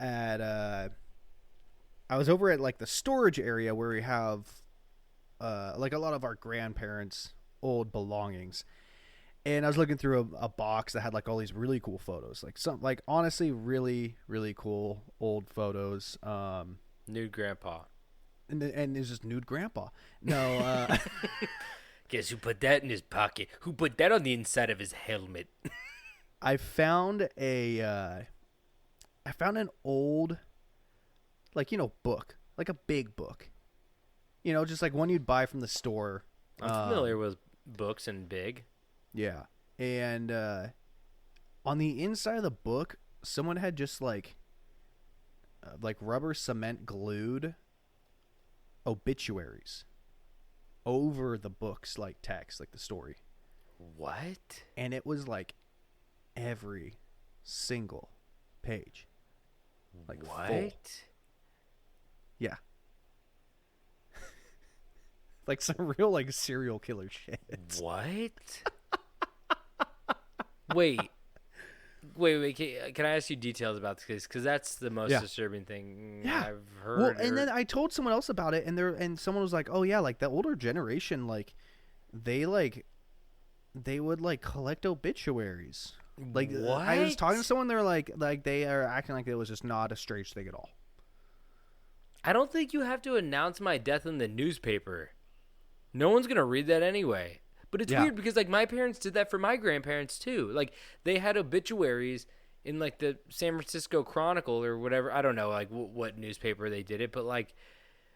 I was over at like the storage area where we have like a lot of our grandparents' old belongings. And I was looking through a box that had like all these really cool photos, like honestly really really cool old photos. Nude grandpa. And it's just nude grandpa. No, Guess who put that in his pocket? Who put that on the inside of his helmet? I found an old, like, book, like a big book, just like one you'd buy from the store. I'm familiar with books and big. Yeah. And on the inside of the book, someone had just like rubber cement glued obituaries over the book's like text, like the story. What? And it was like every single page. Like what? Full. Yeah. Like some real like serial killer shit. What? Wait. Can I ask you details about this case? Because that's the most disturbing thing I've heard. Well, and then I told someone else about it, and someone was like, "Oh yeah, like the older generation, like they would like collect obituaries." Like what? I was talking to someone, they're like they are acting like it was just not a strange thing at all. I don't think you have to announce my death in the newspaper. No one's gonna read that anyway. But it's weird because like my parents did that for my grandparents too. Like they had obituaries in like the San Francisco Chronicle or whatever. I don't know like what newspaper they did it, but like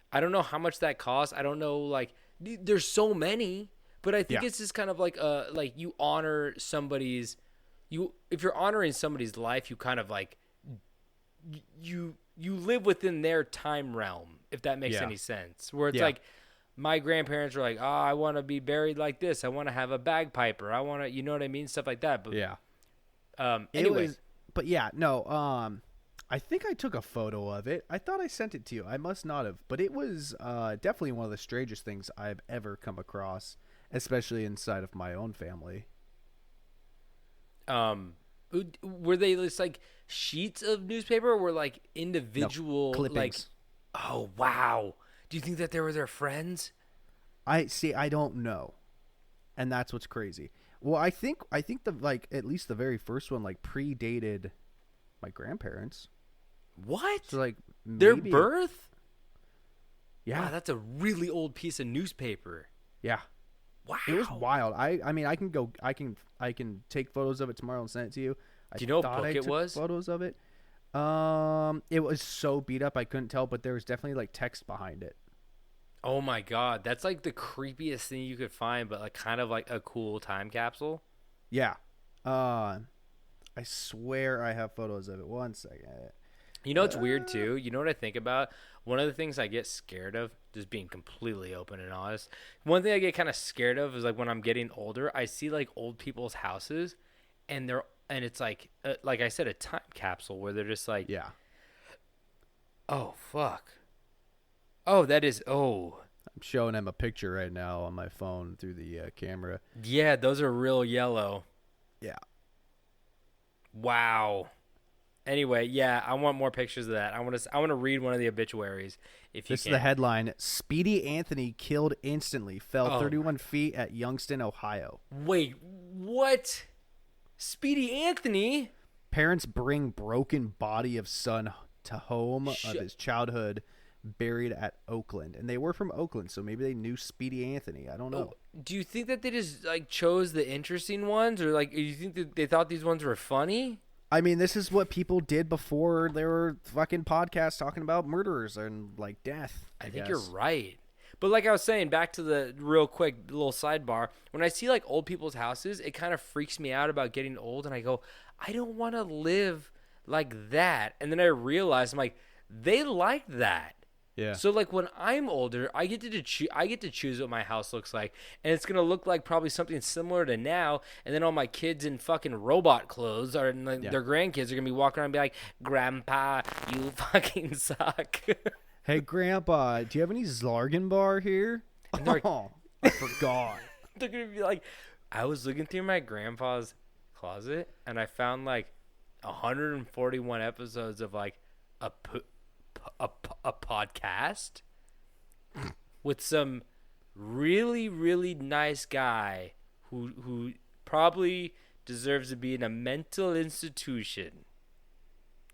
I don't know how much that costs. I don't know like there's so many, but I think it's just kind of like you honor somebody's if you're honoring somebody's life, you kind of like you live within their time realm, if that makes any sense. Where it's like my grandparents were like, "Oh, I want to be buried like this. I want to have a bagpiper. I want to, you know what I mean, stuff like that." But anyway, I think I took a photo of it. I thought I sent it to you. I must not have, but it was definitely one of the strangest things I've ever come across, especially inside of my own family. were they just like sheets of newspaper, or were like individual clippings? Like, oh wow. Do you think that they were their friends? I don't know, and that's what's crazy. Well, I think the like at least the very first one like predated my grandparents. What? So like their maybe, birth? Yeah, wow, that's a really old piece of newspaper. Yeah. Wow. It was wild. I mean I can take photos of it tomorrow and send it to you. Do you know what book it was? Photos of it. It was so beat up I couldn't tell, but there was definitely like text behind it. Oh my god, that's like the creepiest thing you could find, but like kind of like a cool time capsule. Yeah. I swear I have photos of it. One second. You know what's weird too? You know what I think about? One of the things I get scared of, just being completely open and honest, one thing I get kind of scared of is like when I'm getting older, I see like old people's houses, and it's like I said, a time capsule where they're just like, yeah. Oh fuck. Oh, that is. Oh. I'm showing him a picture right now on my phone through the camera. Yeah, those are real yellow. Yeah. Wow. Anyway, yeah, I want more pictures of that. I want to read one of the obituaries. If you This can. is the headline: Speedy Anthony killed instantly, fell 31 feet at Youngstown, Ohio. Wait, what? Speedy Anthony? Parents bring broken body of son to home of his childhood, buried at Oakland, and they were from Oakland, so maybe they knew Speedy Anthony. I don't know. Do you think that they just like chose the interesting ones, or like do you think that they thought these ones were funny? I mean, this is what people did before there were fucking podcasts talking about murderers and like death. I think you're right. But like I was saying, back to the real quick little sidebar, when I see like old people's houses, it kind of freaks me out about getting old, and I go, I don't want to live like that. And then I realize I'm like, they like that. Yeah. So like when I'm older, I get to choose what my house looks like, and it's gonna look like probably something similar to now. And then all my kids in fucking robot clothes or like their grandkids are gonna be walking around and be like, "Grandpa, you fucking suck." Hey, Grandpa, do you have any Zlargen bar here? And they're like, Oh, I forgot. they're gonna be like, I was looking through my grandpa's closet and I found like 141 episodes of like a podcast with some really, really nice guy who probably deserves to be in a mental institution.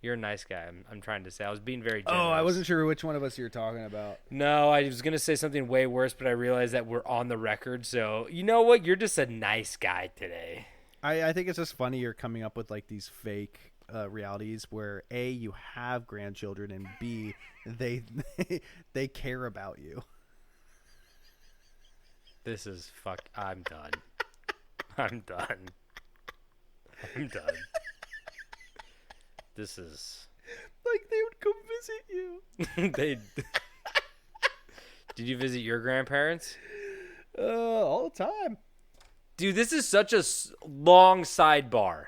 You're a nice guy. I'm trying to say. I was being very generous. Oh, I wasn't sure which one of us you were talking about. No, I was going to say something way worse, but I realized that we're on the record. So, you know what? You're just a nice guy today. I think it's just funny you're coming up with like these fake realities where A, you have grandchildren, and B, they care about you. This is I'm done. I'm done. I'm done. This is Like they would come visit you. they. Did you visit your grandparents? All the time. Dude, this is such a long sidebar.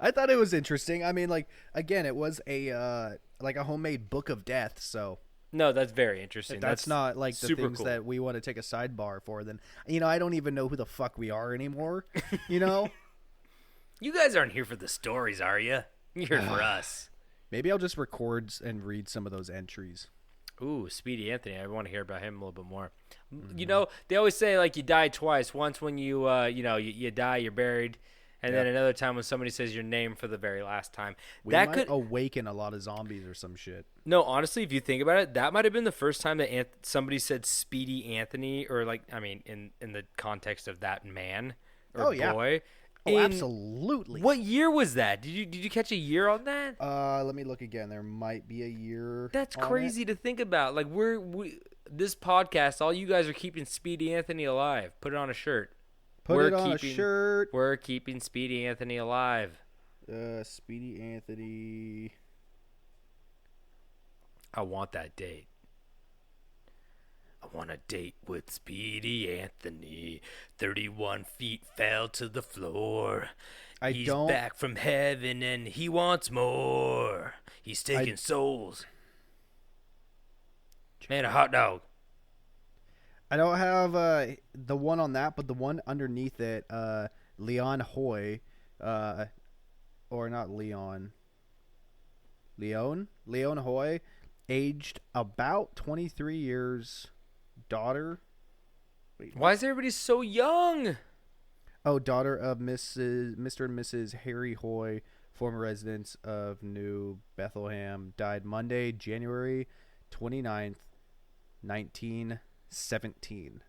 I thought it was interesting. I mean, like, again, it was a like a homemade book of death, so No, that's very interesting. that's not like the super things cool. that we want to take a sidebar for. Then, I don't even know who the fuck we are anymore. You guys aren't here for the stories, are you? You're here for us. Maybe I'll just record and read some of those entries. Ooh, Speedy Anthony. I want to hear about him a little bit more. You know, they always say like you die twice. Once when you you die, you're buried, and then another time when somebody says your name for the very last time. We that might could awaken a lot of zombies or some shit. No, honestly, if you think about it, that might have been the first time that somebody said Speedy Anthony, or like, I mean, in the context of that man or boy. Oh, absolutely. What year was that? Did you catch a year on that? Let me look again. There might be a year. That's on crazy it. to think about. Like this podcast, all you guys are keeping Speedy Anthony alive. Put it on a shirt. Put it on a shirt. We're keeping Speedy Anthony alive. Speedy Anthony. I want that date. I want a date with Speedy Anthony. 31 feet fell to the floor. He's back from heaven and he wants more. He's taking souls. Man, a hot dog. I don't have the one on that, but the one underneath it, Leon Hoy, or not Leon. Leon Hoy, aged about 23 years, daughter. Wait, why is everybody so young? Oh, daughter of Mr. and Mrs. Harry Hoy, former residents of New Bethlehem, died Monday, January 29th, 1917.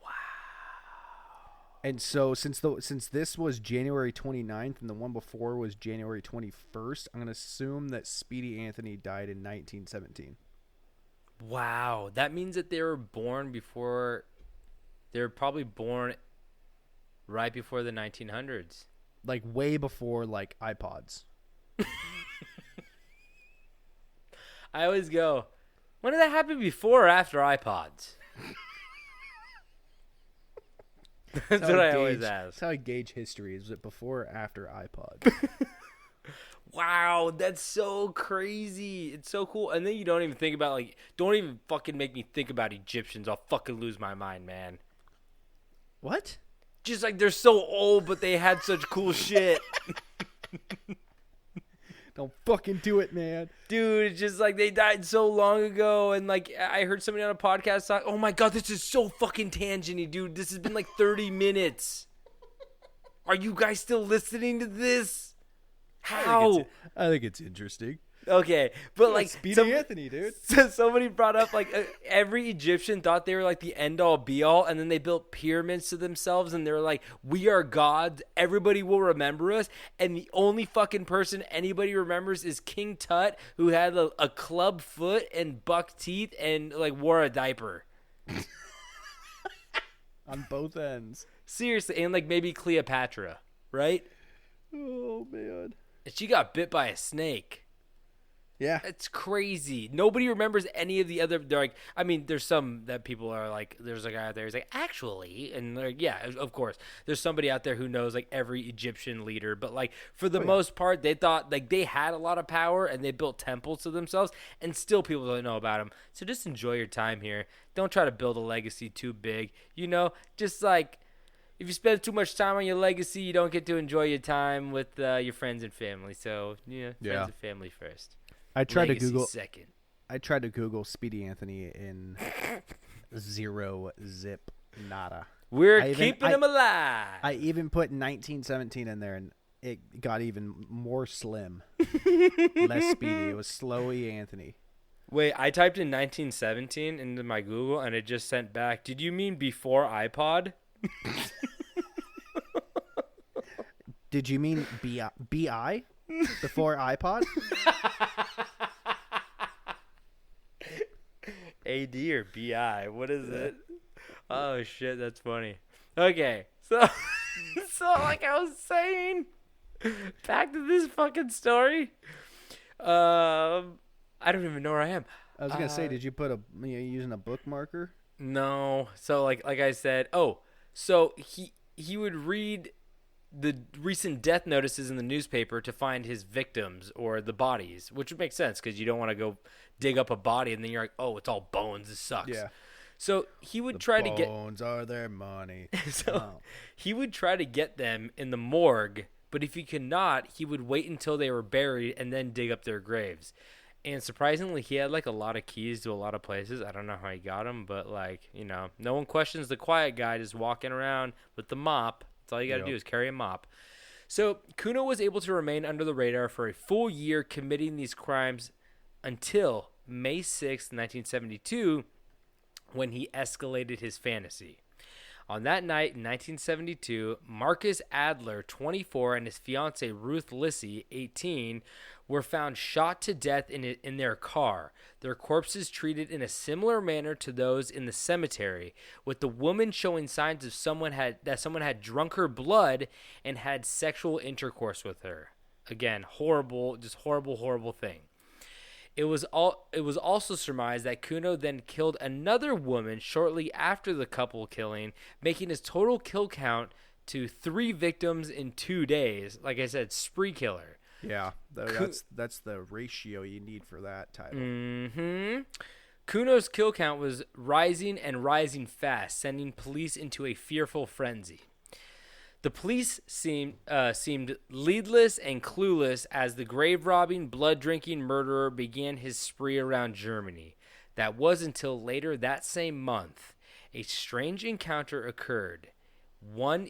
Wow. And so since this was January 29th and the one before was January 21st, I'm going to assume that Speedy Anthony died in 1917. Wow. That means that they were born before... They were probably born right before the 1900s. Like way before like iPods. I always go, when did that happen, before or after iPods? That's what I always ask. That's how I gauge history. Is it before or after iPod? Wow, that's so crazy. It's so cool. And then you don't even think about, like, don't even fucking make me think about Egyptians. I'll fucking lose my mind, man. What? Just like they're so old, but they had such cool shit. Don't fucking do it, man. Dude, it's just like they died so long ago. And like I heard somebody on a podcast talk, oh my God, this is so fucking tangenty, dude. This has been like 30 minutes. Are you guys still listening to this? How? I think it's interesting. Okay, but like Speedy Anthony, dude. So somebody brought up like every Egyptian thought they were like the end all be all, and then they built pyramids to themselves, and they were like, "We are gods. Everybody will remember us." And the only fucking person anybody remembers is King Tut, who had a club foot and buck teeth and like wore a diaper. On both ends. Seriously, and like maybe Cleopatra, right? Oh man. And she got bit by a snake. Yeah. It's crazy. Nobody remembers any of the other. They're like, I mean, there's some that people are like, there's a guy out there who's like, actually, and they're like, yeah, of course. There's somebody out there who knows like every Egyptian leader, but like for the most part, they thought like they had a lot of power and they built temples to themselves, and still people don't know about them. So just enjoy your time here. Don't try to build a legacy too big. Just like if you spend too much time on your legacy, you don't get to enjoy your time with your friends and family. So friends and family first. I tried Legacy to Google. second. I tried to Google Speedy Anthony in zero zip nada. We're keeping him alive. I even put 1917 in there, and it got even more slim, less speedy. It was Slowy Anthony. Wait, I typed in 1917 into my Google, and it just sent back. Did you mean before iPod? Did you mean BI before iPod? AD or BI? What is it? Oh shit, that's funny. Okay, so like I was saying, back to this fucking story. I don't even know where I am. I was gonna say, did you put using a bookmarker? No. So like I said, so he would read the recent death notices in the newspaper to find his victims or the bodies, which would make sense because you don't want to go dig up a body and then you're like, oh, it's all bones. This sucks. Yeah. So he would try to get bones are their money. He would try to get them in the morgue, but if he could not, he would wait until they were buried and then dig up their graves. And surprisingly, he had like a lot of keys to a lot of places. I don't know how he got them, but like, no one questions the quiet guy just walking around with the mop. That's all you got to do is carry a mop. So Kuno was able to remain under the radar for a full year committing these crimes until May 6th, 1972, when he escalated his fantasy. On that night in 1972, Marcus Adler, 24, and his fiancée Ruth Lissy, 18, were found shot to death in their car, their corpses treated in a similar manner to those in the cemetery, with the woman showing signs of someone had drunk her blood and had sexual intercourse with her. Again, horrible thing. It was also surmised that Kuno then killed another woman shortly after the couple killing, making his total kill count to 3 victims in 2 days. Like I said, spree killer. Yeah, that's the ratio you need for that title. Mm-hmm. Kuno's kill count was rising and rising fast, sending police into a fearful frenzy. The police seemed leadless and clueless as the grave-robbing, blood-drinking murderer began his spree around Germany. That was until later that same month, a strange encounter occurred. One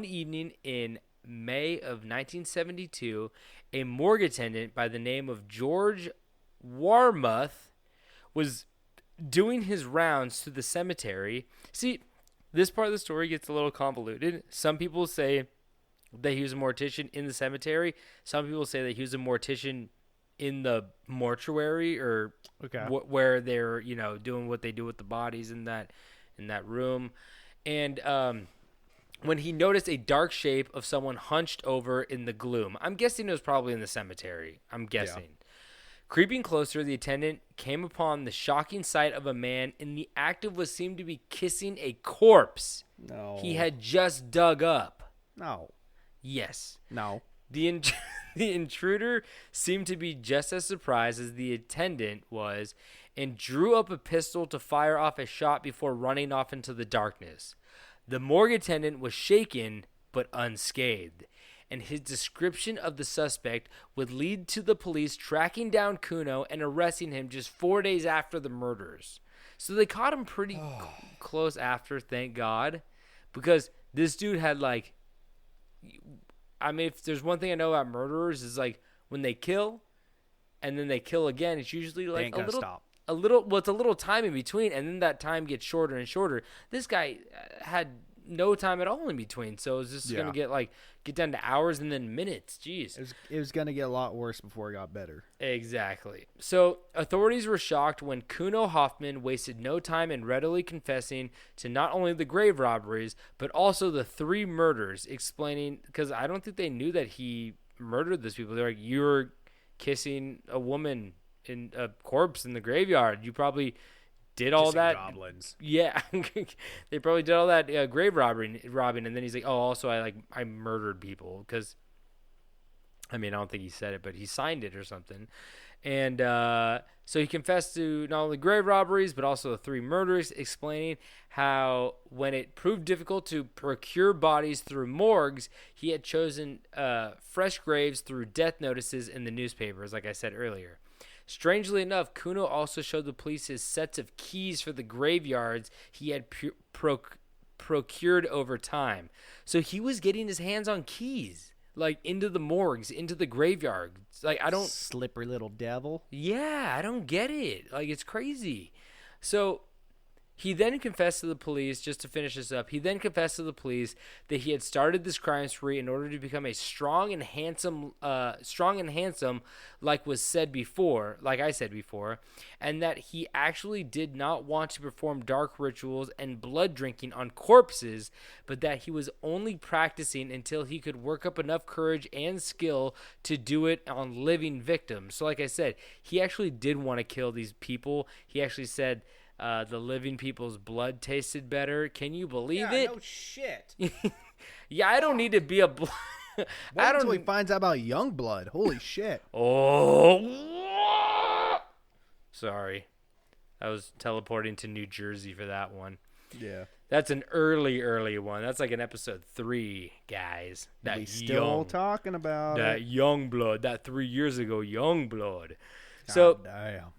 evening in May of 1972, a morgue attendant by the name of George Warmuth was doing his rounds to the cemetery. See, this part of the story gets a little convoluted. Some people say that he was a mortician in the cemetery. Some people say that he was a mortician in the mortuary or where they're doing what they do with the bodies in that room. And when he noticed a dark shape of someone hunched over in the gloom, I'm guessing it was probably in the cemetery. I'm guessing. Yeah. Creeping closer, the attendant came upon the shocking sight of a man in the act of what seemed to be kissing a corpse he had just dug up. No. Yes. No. The intruder seemed to be just as surprised as the attendant was and drew up a pistol to fire off a shot before running off into the darkness. The morgue attendant was shaken but unscathed, and his description of the suspect would lead to the police tracking down Kuno and arresting him just 4 days after the murders. So they caught him pretty close after, thank God, because this dude had if there's one thing I know about murderers is when they kill and then they kill again, it's usually ain't gonna stop. It's a little time in between, and then that time gets shorter and shorter. This guy had no time at all in between, so it was just gonna get down to hours and then minutes. Jeez, it was gonna get a lot worse before it got better. Exactly. So authorities were shocked when Kuno Hofman wasted no time in readily confessing to not only the grave robberies but also the 3 murders, explaining because I don't think they knew that he murdered those people. They're like, you were kissing a woman in a corpse in the graveyard. You probably did all that. Goblins. Yeah, they probably did all that grave robbing. And then he's like, oh, also I murdered people because, I mean, I don't think he said it, but he signed it or something. And so he confessed to not only grave robberies, but also the 3 murders, explaining how when it proved difficult to procure bodies through morgues, he had chosen fresh graves through death notices in the newspapers, like I said earlier. Strangely enough, Kuno also showed the police his sets of keys for the graveyards he had procured over time. So he was getting his hands on keys. Like, into the morgues, into the graveyards. Like, I don't... Slippery little devil. Yeah, I don't get it. Like, it's crazy. So, he then confessed to the police, just to finish this up, he then confessed to the police that he had started this crime spree in order to become a strong and handsome, like was said before, like I said before, and that he actually did not want to perform dark rituals and blood drinking on corpses, but that he was only practicing until he could work up enough courage and skill to do it on living victims. So like I said, he actually did want to kill these people. He actually said... the living people's blood tasted better. Can you believe it? No shit. Yeah, I don't need to be a blood. Wait until he finds out about young blood. Holy shit. Oh, sorry. I was teleporting to New Jersey for that one. Yeah. That's an early one. That's like an episode 3, guys. That We still talking about that young blood. That 3 years ago young blood. God So damn.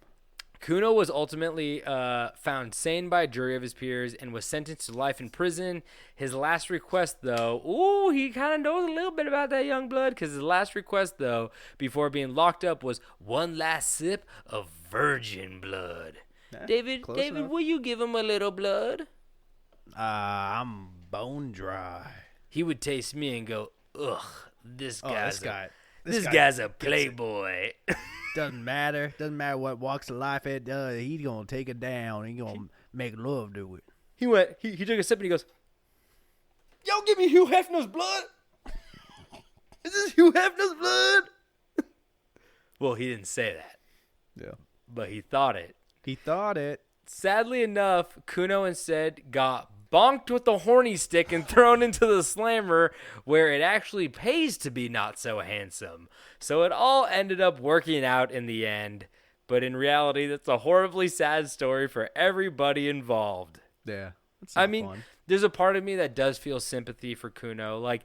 Kuno was ultimately found sane by a jury of his peers and was sentenced to life in prison. His last request, though, he kind of knows a little bit about that young blood, because his last request, though, before being locked up was one last sip of virgin blood. David, enough. will you give him a little blood? I'm bone dry. He would taste me and go, ugh, this guy's a playboy. Doesn't matter what walks of life it does. He's gonna take it down. He's gonna make love to it. He took a sip and he goes, yo, give me Hugh Hefner's blood. Is this Hugh Hefner's blood? Well, he didn't say that. Yeah. But he thought it. He thought it. Sadly enough, Kuno instead got bonked with the horny stick and thrown into the slammer, where it actually pays to be not so handsome. So it all ended up working out in the end. But in reality, that's a horribly sad story for everybody involved. Yeah. I mean, there's a part of me that does feel sympathy for Kuno. Like,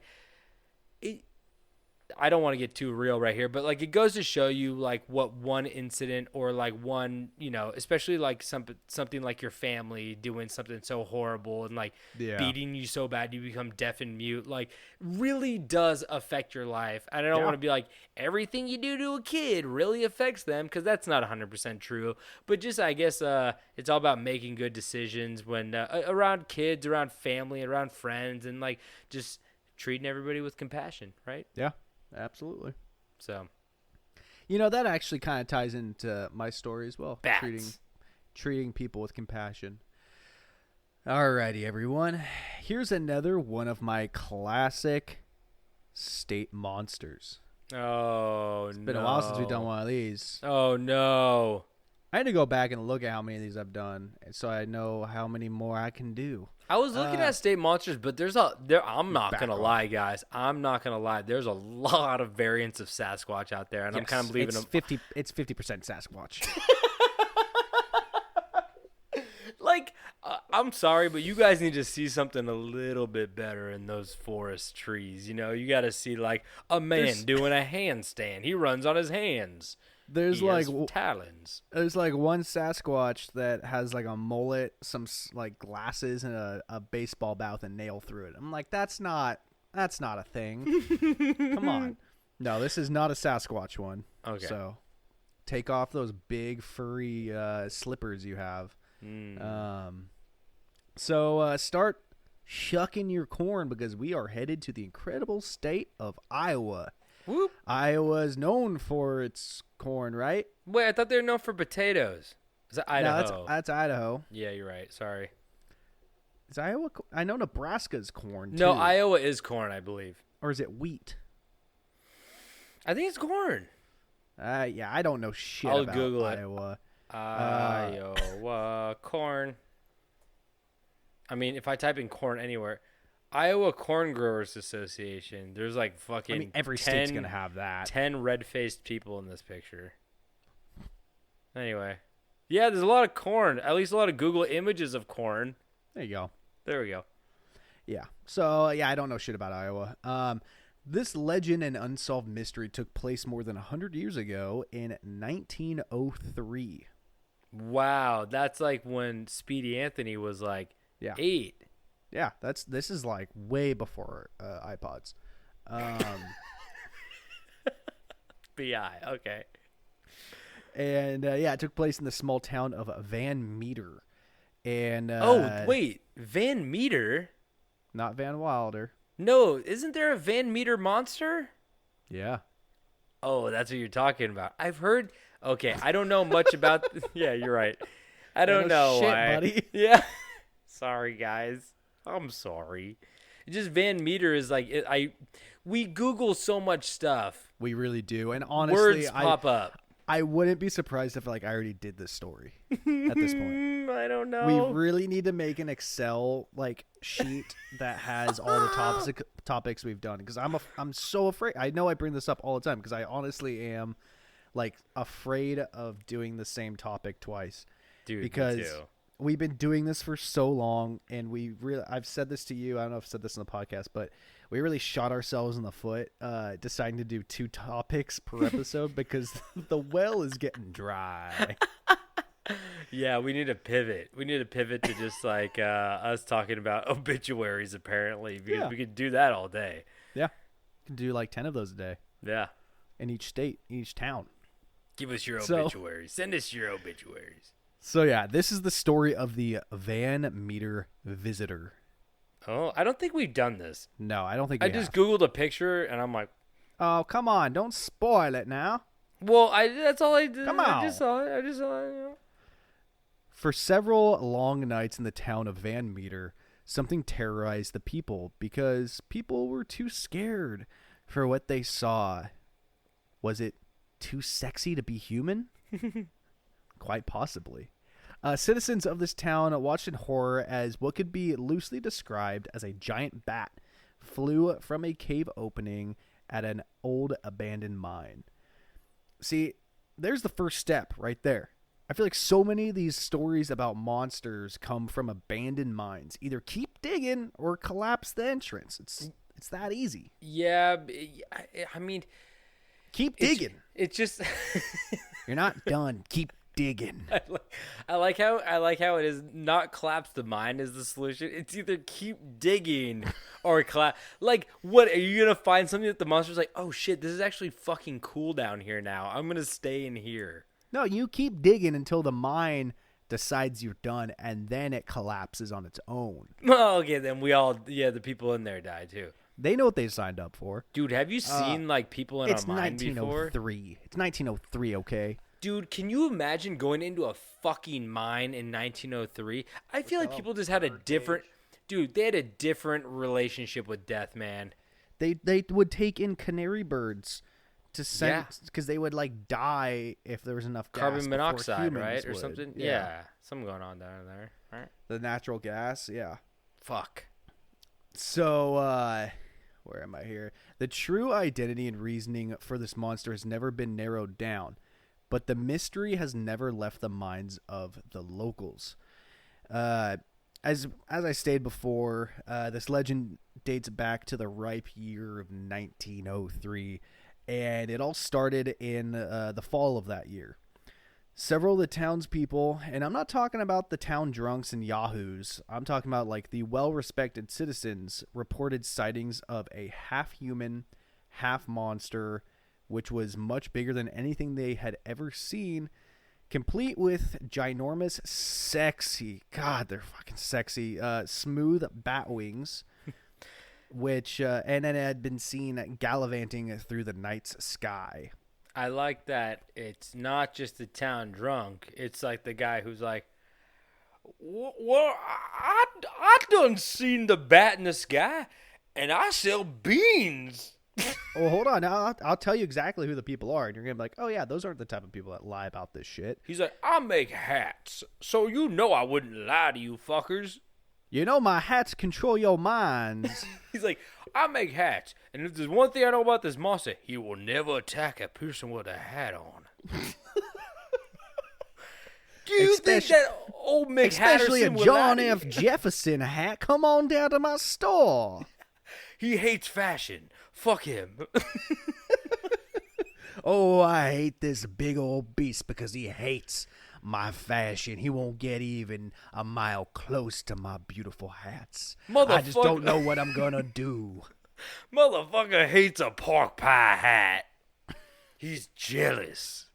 I don't want to get too real right here, but like it goes to show you like what one incident or like one, especially like something like your family doing something so horrible and like beating you so bad you become deaf and mute, like really does affect your life. And I don't want to be like everything you do to a kid really affects them, because that's not 100% true. But just I guess it's all about making good decisions when around kids, around family, around friends, and like just treating everybody with compassion, right? Yeah. Absolutely. So, that actually kind of ties into my story as well. Bats. Treating people with compassion. Alrighty, everyone. Here's another one of my classic state monsters. Oh, It's been a while since we've done one of these. Oh, no. I had to go back and look at how many of these I've done, so I know how many more I can do. I was looking at state monsters, but I'm not going to lie, guys. I'm not going to lie. There's a lot of variants of Sasquatch out there, and I'm kind of believing them. It's 50% Sasquatch. Like, I'm sorry, but you guys need to see something a little bit better in those forest trees. You got to see, like, a man doing a handstand. He runs on his hands. There's He like has talons. There's like one Sasquatch that has like a mullet, some like glasses, and a baseball bat with a nail through it. I'm like, that's not a thing. Come on. No, this is not a Sasquatch one. Okay. So take off those big furry slippers you have. So start shucking your corn, because we are headed to the incredible state of Iowa. Whoop. Iowa is known for its corn, right? Wait, I thought they were known for potatoes. Is that Idaho? No, that's Idaho. Yeah, you're right. Sorry. Is Iowa? I know Nebraska's corn, too. No, Iowa is corn, I believe. Or is it wheat? I think it's corn. Yeah, I don't know shit I'll about Google it. Iowa. Iowa corn. I mean, if I type in corn anywhere, Iowa Corn Growers Association. There's like fucking. I mean, every state's gonna have that. 10 red-faced people in this picture. Anyway, yeah, there's a lot of corn. At least a lot of Google images of corn. There you go. There we go. Yeah. So yeah, I don't know shit about Iowa. This legend and unsolved mystery took place more than 100 years ago in 1903. Wow, that's like when Speedy Anthony was like 8. Yeah, this is like way before iPods. BI, okay. And it took place in the small town of Van Meter. And wait, Van Meter? Not Van Wilder. No, isn't there a Van Meter monster? Yeah. Oh, that's what you're talking about. I've heard. Okay, I don't know much about. Yeah, you're right. I don't know shit, why. buddy. Yeah. Sorry, guys. I'm sorry. Just Van Meter is like we Google so much stuff. We really do, and honestly, words pop up. I wouldn't be surprised if I already did this story at this point. I don't know. We really need to make an Excel sheet that has all the topics we've done, because I'm so afraid. I know I bring this up all the time because I honestly am afraid of doing the same topic twice. Dude, because me too. We've been doing this for so long, and I've said this to you. I don't know if I've said this in the podcast, but we really shot ourselves in the foot deciding to do 2 topics per episode because the well is getting dry. Yeah, we need to pivot. We need to pivot to just us talking about obituaries, apparently, because we could do that all day. Yeah. You can do 10 of those a day. Yeah. In each state, each town. Give us your obituaries. Send us your obituaries. So, yeah, this is the story of the Van Meter visitor. Oh, I don't think we've done this. No, I don't think we I just Googled a picture, and I'm like... Oh, come on. Don't spoil it now. Well, that's all I did. Come on. I just saw it. For several long nights in the town of Van Meter, something terrorized the people because people were too scared for what they saw. Was it too sexy to be human? Quite possibly. Citizens of this town watched in horror as what could be loosely described as a giant bat flew from a cave opening at an old abandoned mine. See, there's the first step right there. I feel like so many of these stories about monsters come from abandoned mines. Either keep digging or collapse the entrance. It's that easy. Yeah, I mean... Keep digging. It's just... You're not done. Keep digging. I like how it is not collapse the mine is the solution. It's either keep digging or collapse. What are you gonna find something that the monster's like, oh shit, this is actually fucking cool down here now. I'm gonna stay in here. No, you keep digging until the mine decides you're done, and then it collapses on its own. Oh, okay, then the people in there die too. They know what they signed up for. Dude, have you seen people in a mine before? It's 1903, okay? Dude, can you imagine going into a fucking mine in 1903? I feel like people just had a different... Dude, they had a different relationship with death, man. They would take in canary birds to send... Because they would, die if there was enough gas. Carbon monoxide, right? Or would. something? Yeah. Something going on down there, right? The natural gas, yeah. Fuck. So, where am I here? The true identity and reasoning for this monster has never been narrowed down, but the mystery has never left the minds of the locals. As I stated before, this legend dates back to the ripe year of 1903, and it all started in the fall of that year. Several of the townspeople, and I'm not talking about the town drunks and yahoos, I'm talking about the well-respected citizens, reported sightings of a half-human, half-monster, which was much bigger than anything they had ever seen, complete with ginormous, sexy, God, they're fucking sexy, smooth bat wings, which, and then it had been seen gallivanting through the night's sky. I like that it's not just the town drunk. It's like the guy who's like, well, I done seen the bat in the sky, and I sell beans. Well, hold on. I'll tell you exactly who the people are, and you're gonna be like, "Oh yeah, those aren't the type of people that lie about this shit." He's like, I make hats, so you know I wouldn't lie to you fuckers. You know my hats control your minds. He's like, I make hats, and if there's one thing I know about this monster, he will never attack a person with a hat on. Do you think that old Mick Especially Hatterson a would John lie to F. you? Jefferson hat. Come on down to my store. He hates fashion. Fuck him. Oh, I hate this big old beast because he hates my fashion. He won't get even a mile close to my beautiful hats. I just don't know what I'm gonna do. Motherfucker hates a pork pie hat. He's jealous.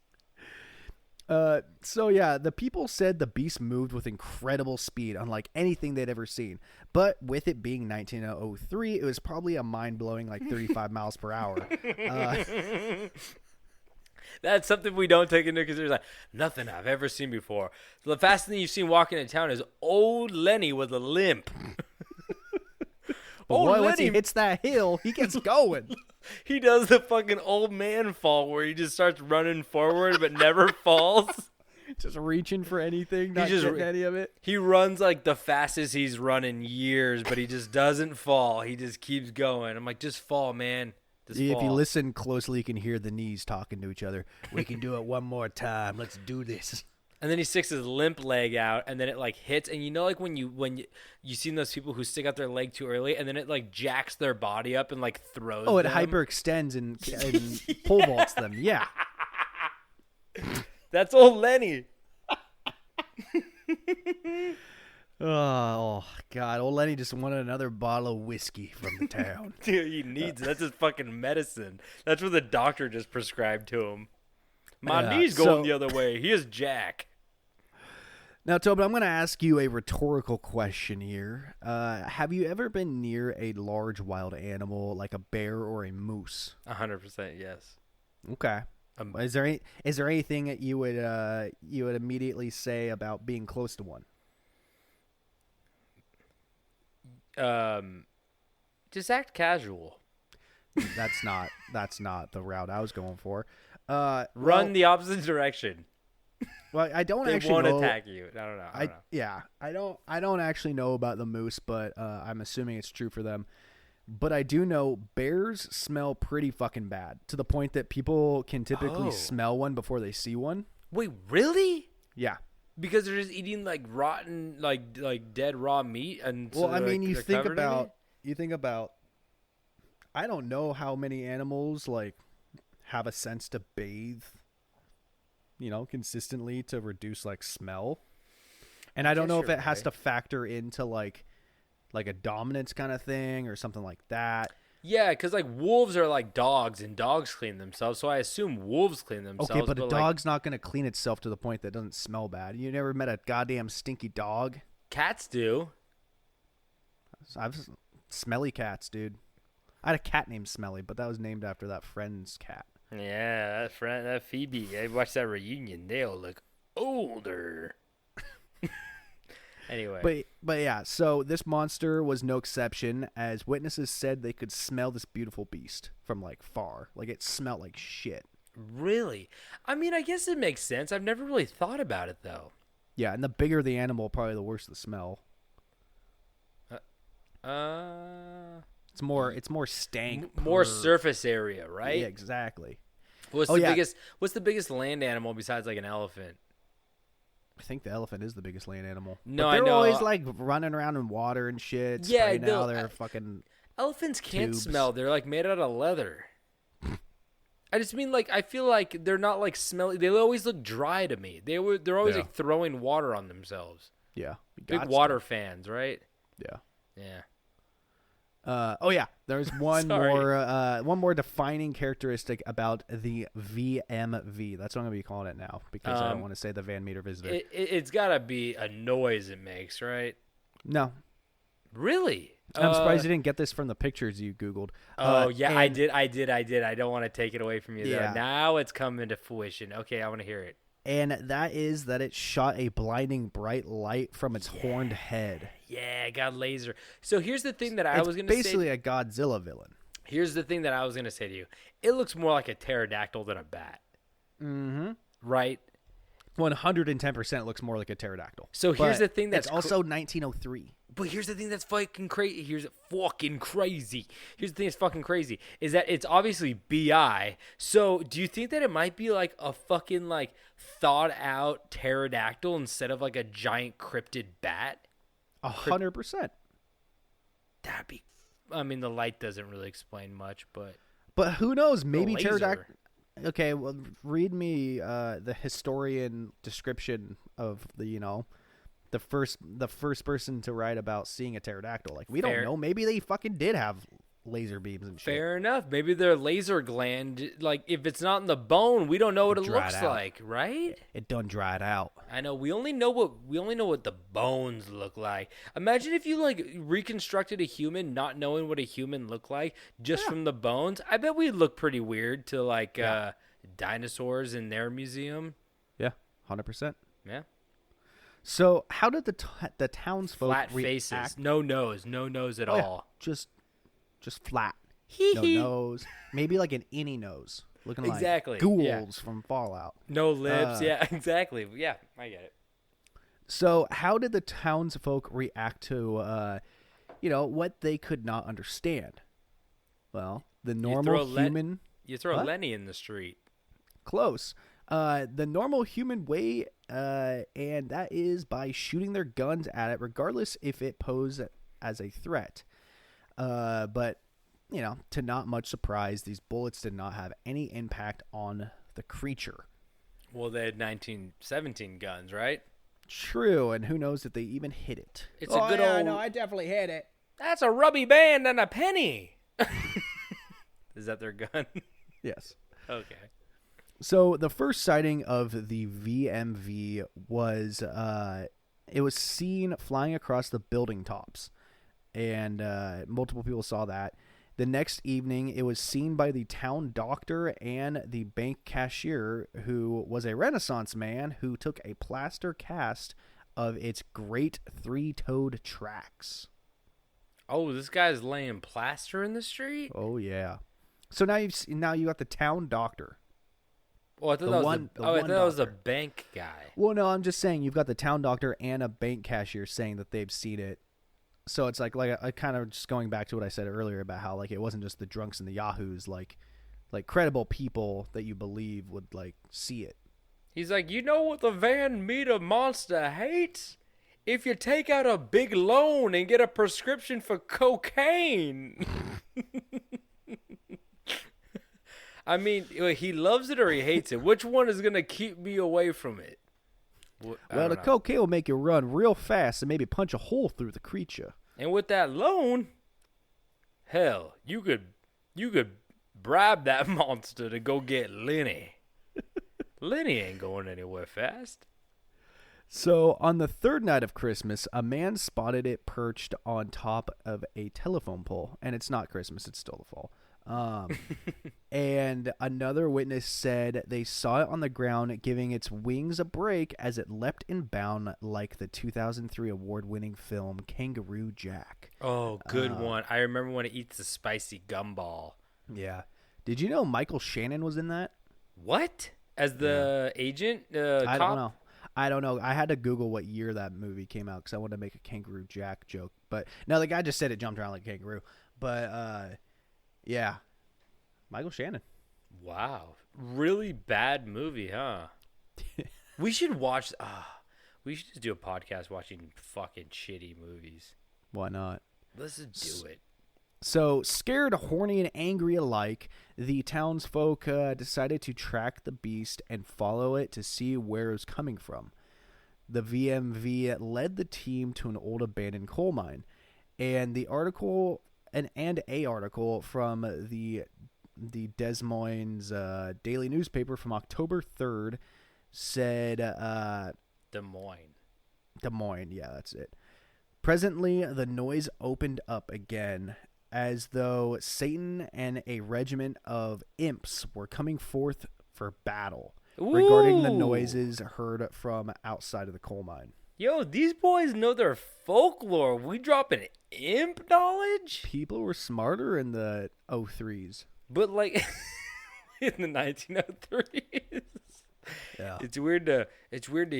So yeah, the people said the beast moved with incredible speed, unlike anything they'd ever seen. But with it being 1903, it was probably a mind-blowing like 35 miles per hour. That's something we don't take into consideration. Like, nothing I've ever seen before. The fastest thing you've seen walking in town is old Lenny with a limp. But boy, once he hits that hill, he gets going. He does the fucking old man fall where he just starts running forward but never falls. Just reaching for anything, not getting any of it. He runs like the fastest he's run in years, but he just doesn't fall. He just keeps going. I'm like, just fall, man. Just If fall. you listen closely, you can hear the knees talking to each other. We can do it one more time. Let's do this. And then he sticks his limp leg out, and then it like hits. And you know, like when you seen those people who stick out their leg too early, and then it like jacks their body up and like throws. Oh, it them. hyperextends and pole vaults them. Yeah, that's old Lenny. Oh God, old Lenny just wanted another bottle of whiskey from the town. Dude, he needs it. That's his fucking medicine. That's what the doctor just prescribed to him. My knee's going the other way. He is Jack. Now, Tobin, I'm going to ask you a rhetorical question here. Have you ever been near a large wild animal like a bear or a moose? 100% yes. Okay. Is there anything that you would immediately say about being close to one? Just act casual. That's not the route I was going for. Run the opposite direction. Well, I don't They actually won't know. attack you. I don't know. Yeah, I don't actually know about the moose, but I'm assuming it's true for them. But I do know bears smell pretty fucking bad, to the point that people can typically smell one before they see one. Wait, really? Yeah. Because they're just eating like rotten, like dead raw meat, and so well, I mean, you think covered in it? about. I don't know how many animals like have a sense to bathe, consistently to reduce like smell, and I don't know if it has to factor into like a dominance kind of thing or something like that. Yeah, because like wolves are like dogs, and dogs clean themselves, so I assume wolves clean themselves. Okay, but a dog's not going to clean itself to the point that it doesn't smell bad. You never met a goddamn stinky dog? Cats do. I've smelly cats, dude. I had a cat named Smelly, but that was named after that friend's cat. Yeah, that Phoebe. I watched that reunion. They all look older. Anyway. But yeah, so this monster was no exception, as witnesses said they could smell this beautiful beast from like far. Like it smelled like shit. Really? I mean, I guess it makes sense. I've never really thought about it though. Yeah, and the bigger the animal, probably the worse the smell. It's more stank. More surface area, right? Yeah, exactly. What's the biggest land animal besides like an elephant? I think the elephant is the biggest land animal. No, but they're I know. always like running around in water and shit. Yeah, now they're fucking. Elephants can't tubes. smell. They're like made out of leather. I just mean like I feel like they're not like smelly. They always look dry to me. They're always like throwing water on themselves. Yeah, big water fans, right? Yeah. Yeah. There's one more defining characteristic about the VMV. That's what I'm gonna be calling it now because I don't want to say the Van Meter Visitor. It's gotta be a noise it makes, right? No, really. I'm surprised you didn't get this from the pictures you Googled. I did. I don't want to take it away from you. Yeah. Though. Now it's coming to fruition. Okay, I want to hear it. And that is that it shot a blinding bright light from its horned head. Yeah, it got laser. So here's the thing that I was going to say. Basically a Godzilla villain. Here's the thing that I was going to say to you. It looks more like a pterodactyl than a bat. Mm-hmm. Right? 110% looks more like a pterodactyl. So here's But the thing that's it's also 1903. But here's the thing that's fucking crazy. Here's the thing that's fucking crazy is that it's obviously BI. So do you think that it might be like a fucking like thought out pterodactyl instead of like a giant cryptid bat? 100%. That'd be. I mean, the light doesn't really explain much, but who knows? Maybe laser. pterodactyl. Okay, well, read me the historian description of the first person to write about seeing a pterodactyl. Like, we don't know. Maybe they fucking did have laser beams and shit. Fair enough. Maybe their laser gland, like, if it's not in the bone, we don't know what it looks out. like, right? It done dried out. I know. We only know what the bones look like. Imagine if you like reconstructed a human, not knowing what a human looked like, just from the bones. I bet we'd look pretty weird to like dinosaurs in their museum. Yeah, 100%. Yeah. So, how did the townsfolk Flat react? faces, no nose at all. Just flat. Hee No hee. nose. Maybe like an innie nose, looking Exactly, like ghouls yeah. from Fallout. No lips. Yeah, exactly. Yeah, I get it. So, how did the townsfolk react to, what they could not understand? Well, the normal human. You throw What? Lenny in the street. Close. The normal human way, and that is by shooting their guns at it, regardless if it posed as a threat. But, to not much surprise, these bullets did not have any impact on the creature. Well, they had 1917 guns, right? True, and who knows if they even hit it. It's a good old. I definitely hit it. That's a rubby band and a penny. Is that their gun? Yes. Okay. So the first sighting of the VMV was it was seen flying across the building tops, and multiple people saw that. The next evening, it was seen by the town doctor and the bank cashier, who was a Renaissance man who took a plaster cast of its great three-toed tracks. Oh, this guy's laying plaster in the street? Oh yeah. So now you got the town doctor. Oh, I thought that was a bank guy. Well, no, I'm just saying you've got the town doctor and a bank cashier saying that they've seen it. So it's like I kind of just going back to what I said earlier about how like it wasn't just the drunks and the yahoos, like credible people that you believe would like see it. He's like, you know what the Van Meter monster hates? If you take out a big loan and get a prescription for cocaine. I mean, he loves it or he hates it. Which one is going to keep me away from it? Well, the cocaine will make you run real fast and maybe punch a hole through the creature. And with that loan, hell, you could bribe that monster to go get Lenny. Lenny ain't going anywhere fast. So on the third night of Christmas, a man spotted it perched on top of a telephone pole. And it's not Christmas, it's still the fall. And another witness said they saw it on the ground giving its wings a break as it leapt and bound like the 2003 award-winning film Kangaroo Jack. Oh, good one. I remember when it eats the spicy gumball. Yeah. Did you know Michael Shannon was in that? What? As the agent? I don't know. I had to Google what year that movie came out because I wanted to make a Kangaroo Jack joke. But no, the guy just said it jumped around like a kangaroo. But yeah, Michael Shannon. Wow. Really bad movie, huh? We should watch. We should just do a podcast watching fucking shitty movies. Why not? Let's just do it. So, scared, horny, and angry alike, the townsfolk decided to track the beast and follow it to see where it was coming from. The VMV led the team to an old abandoned coal mine, and the article and a article from the Des Moines daily newspaper from October 3rd said Des Moines. Des Moines, yeah, that's it. Presently, the noise opened up again, as though Satan and a regiment of imps were coming forth for battle. Ooh. Regarding the noises heard from outside of the coal mine. Yo, these boys know their folklore. We dropping imp knowledge? People were smarter in the 03s. But like in the 1903s. Yeah. It's weird to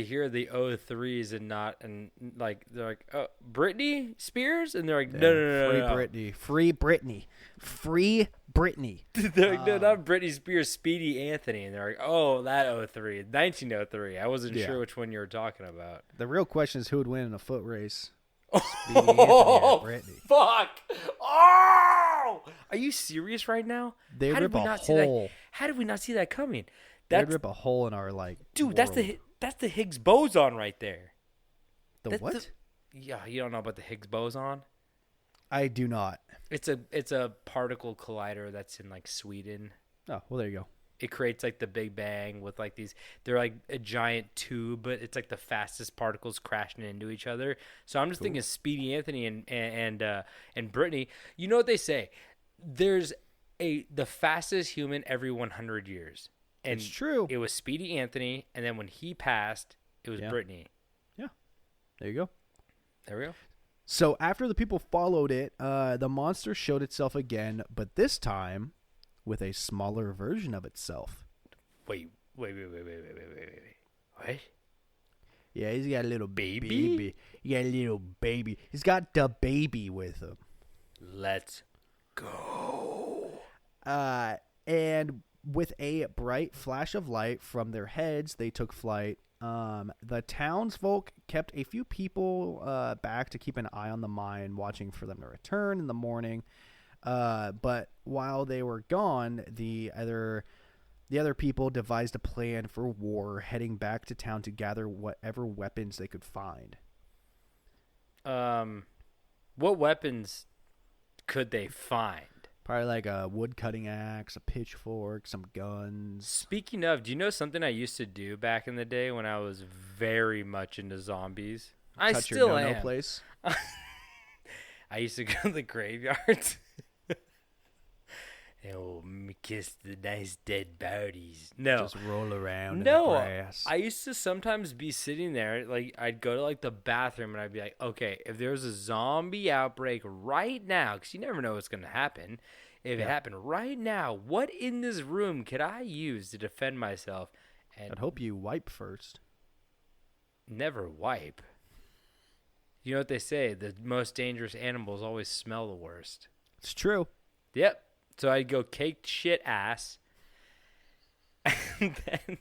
hear the 03s and not and like they're like, "Oh, Britney Spears?" And they're like, "No. Free Britney. Free Britney. Free Britney. They're like, "No, not Britney Spears, Speedy Anthony." And they're like, "Oh, that 1903. I wasn't sure which one you were talking about." The real question is who would win in a foot race. Oh, Britney. fuck. Oh! Are you serious right now? They How did rip we a not see that? hole. How did we not see that coming? They'd rip a hole in our Dude, world. that's the Higgs boson right there. The That's what? Yeah, you don't know about the Higgs boson? I do not. It's a particle collider that's in like Sweden. Oh, well, there you go. It creates like the Big Bang with like these. They're like a giant tube, but it's like the fastest particles crashing into each other. So I'm just thinking Speedy Anthony and Brittany. You know what they say? There's the fastest human every 100 years. And It's true. It was Speedy Anthony, and then when he passed, it was Brittany. Yeah. There you go. There we go. So after the people followed it, the monster showed itself again, but this time with a smaller version of itself. Wait. What? Yeah, he's got a little Baby? baby. He got a little baby. He's got the baby with him. Let's go. And with a bright flash of light from their heads, they took flight. The townsfolk kept a few people back to keep an eye on the mine, watching for them to return in the morning. But while they were gone, the other people devised a plan for war, heading back to town to gather whatever weapons they could find. What weapons could they find? Probably like a wood cutting axe, a pitchfork, some guns. Speaking of, do you know something I used to do back in the day when I was very much into zombies? I Touch still your no-no am. place. I used to go to the graveyards. Oh, kiss the nice dead bodies. No. Just roll around in the No, grass. I used to sometimes be sitting there, like I'd go to like the bathroom and I'd be like, okay, if there's a zombie outbreak right now, because you never know what's going to happen. If it happened right now, what in this room could I use to defend myself? And I'd hope you wipe first. never wipe. You know what they say? The most dangerous animals always smell the worst. It's true. Yep. So I'd go caked shit ass. And then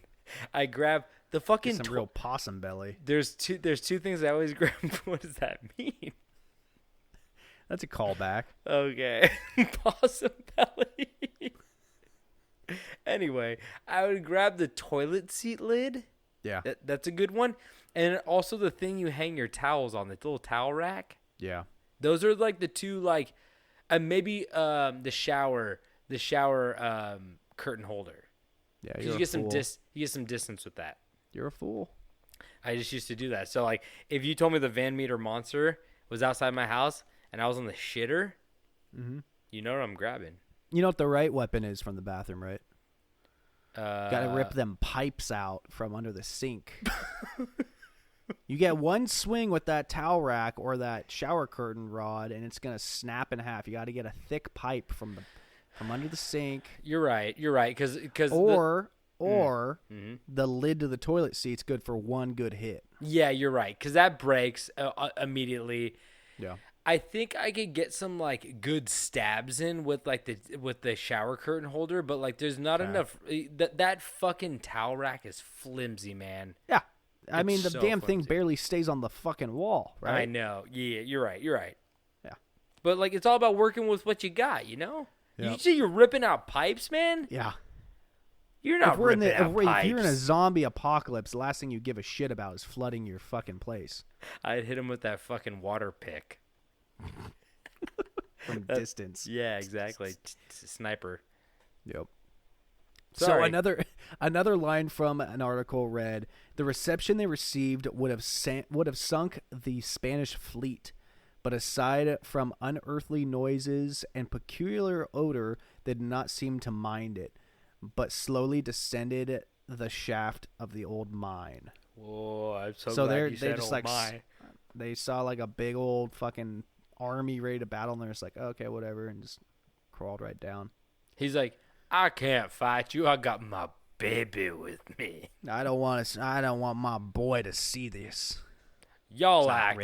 I grab the fucking Some real possum belly. There's two things I always grab. What does that mean? That's a callback. Okay. Possum belly. Anyway, I would grab the toilet seat lid. Yeah. That's a good one. And also the thing you hang your towels on, the little towel rack. Yeah. Those are like the two, like, and maybe the shower curtain holder. Yeah, You get some distance with that. You're a fool. I just used to do that. So like, if you told me the Van Meter monster was outside my house and I was on the shitter, you know what I'm grabbing. You know what the right weapon is from the bathroom, right? Gotta rip them pipes out from under the sink. You get one swing with that towel rack or that shower curtain rod, and it's gonna snap in half. You got to get a thick pipe from under the sink. You're right. Because Or the lid to the toilet seat's good for one good hit. yeah, you're right. Because that breaks immediately. Yeah. I think I could get some like good stabs in with like the shower curtain holder, but like there's not enough. That fucking towel rack is flimsy, man. Yeah. I mean, the so damn thing flimsy. barely stays on the fucking wall, right? I know. Yeah, you're right. Yeah. But like, it's all about working with what you got, you know. Yep. You say you're ripping out pipes, man. Yeah. You're not ripping out pipes. If you're in a zombie apocalypse, the last thing you give a shit about is flooding your fucking place. I'd hit him with that fucking water pick. From distance. Yeah, exactly. Sniper. Yep. Sorry. So another line from an article read, "The reception they received would have sunk the Spanish fleet, but aside from unearthly noises and peculiar odor, they did not seem to mind it, but slowly descended the shaft of the old mine." Whoa, I'm so, So glad they're you they said just oh like my. they saw like a big old fucking army ready to battle, and they're just like, okay, whatever, and just crawled right down. He's like, I can't fight you. I got my baby with me. I don't want my boy to see this. Y'all not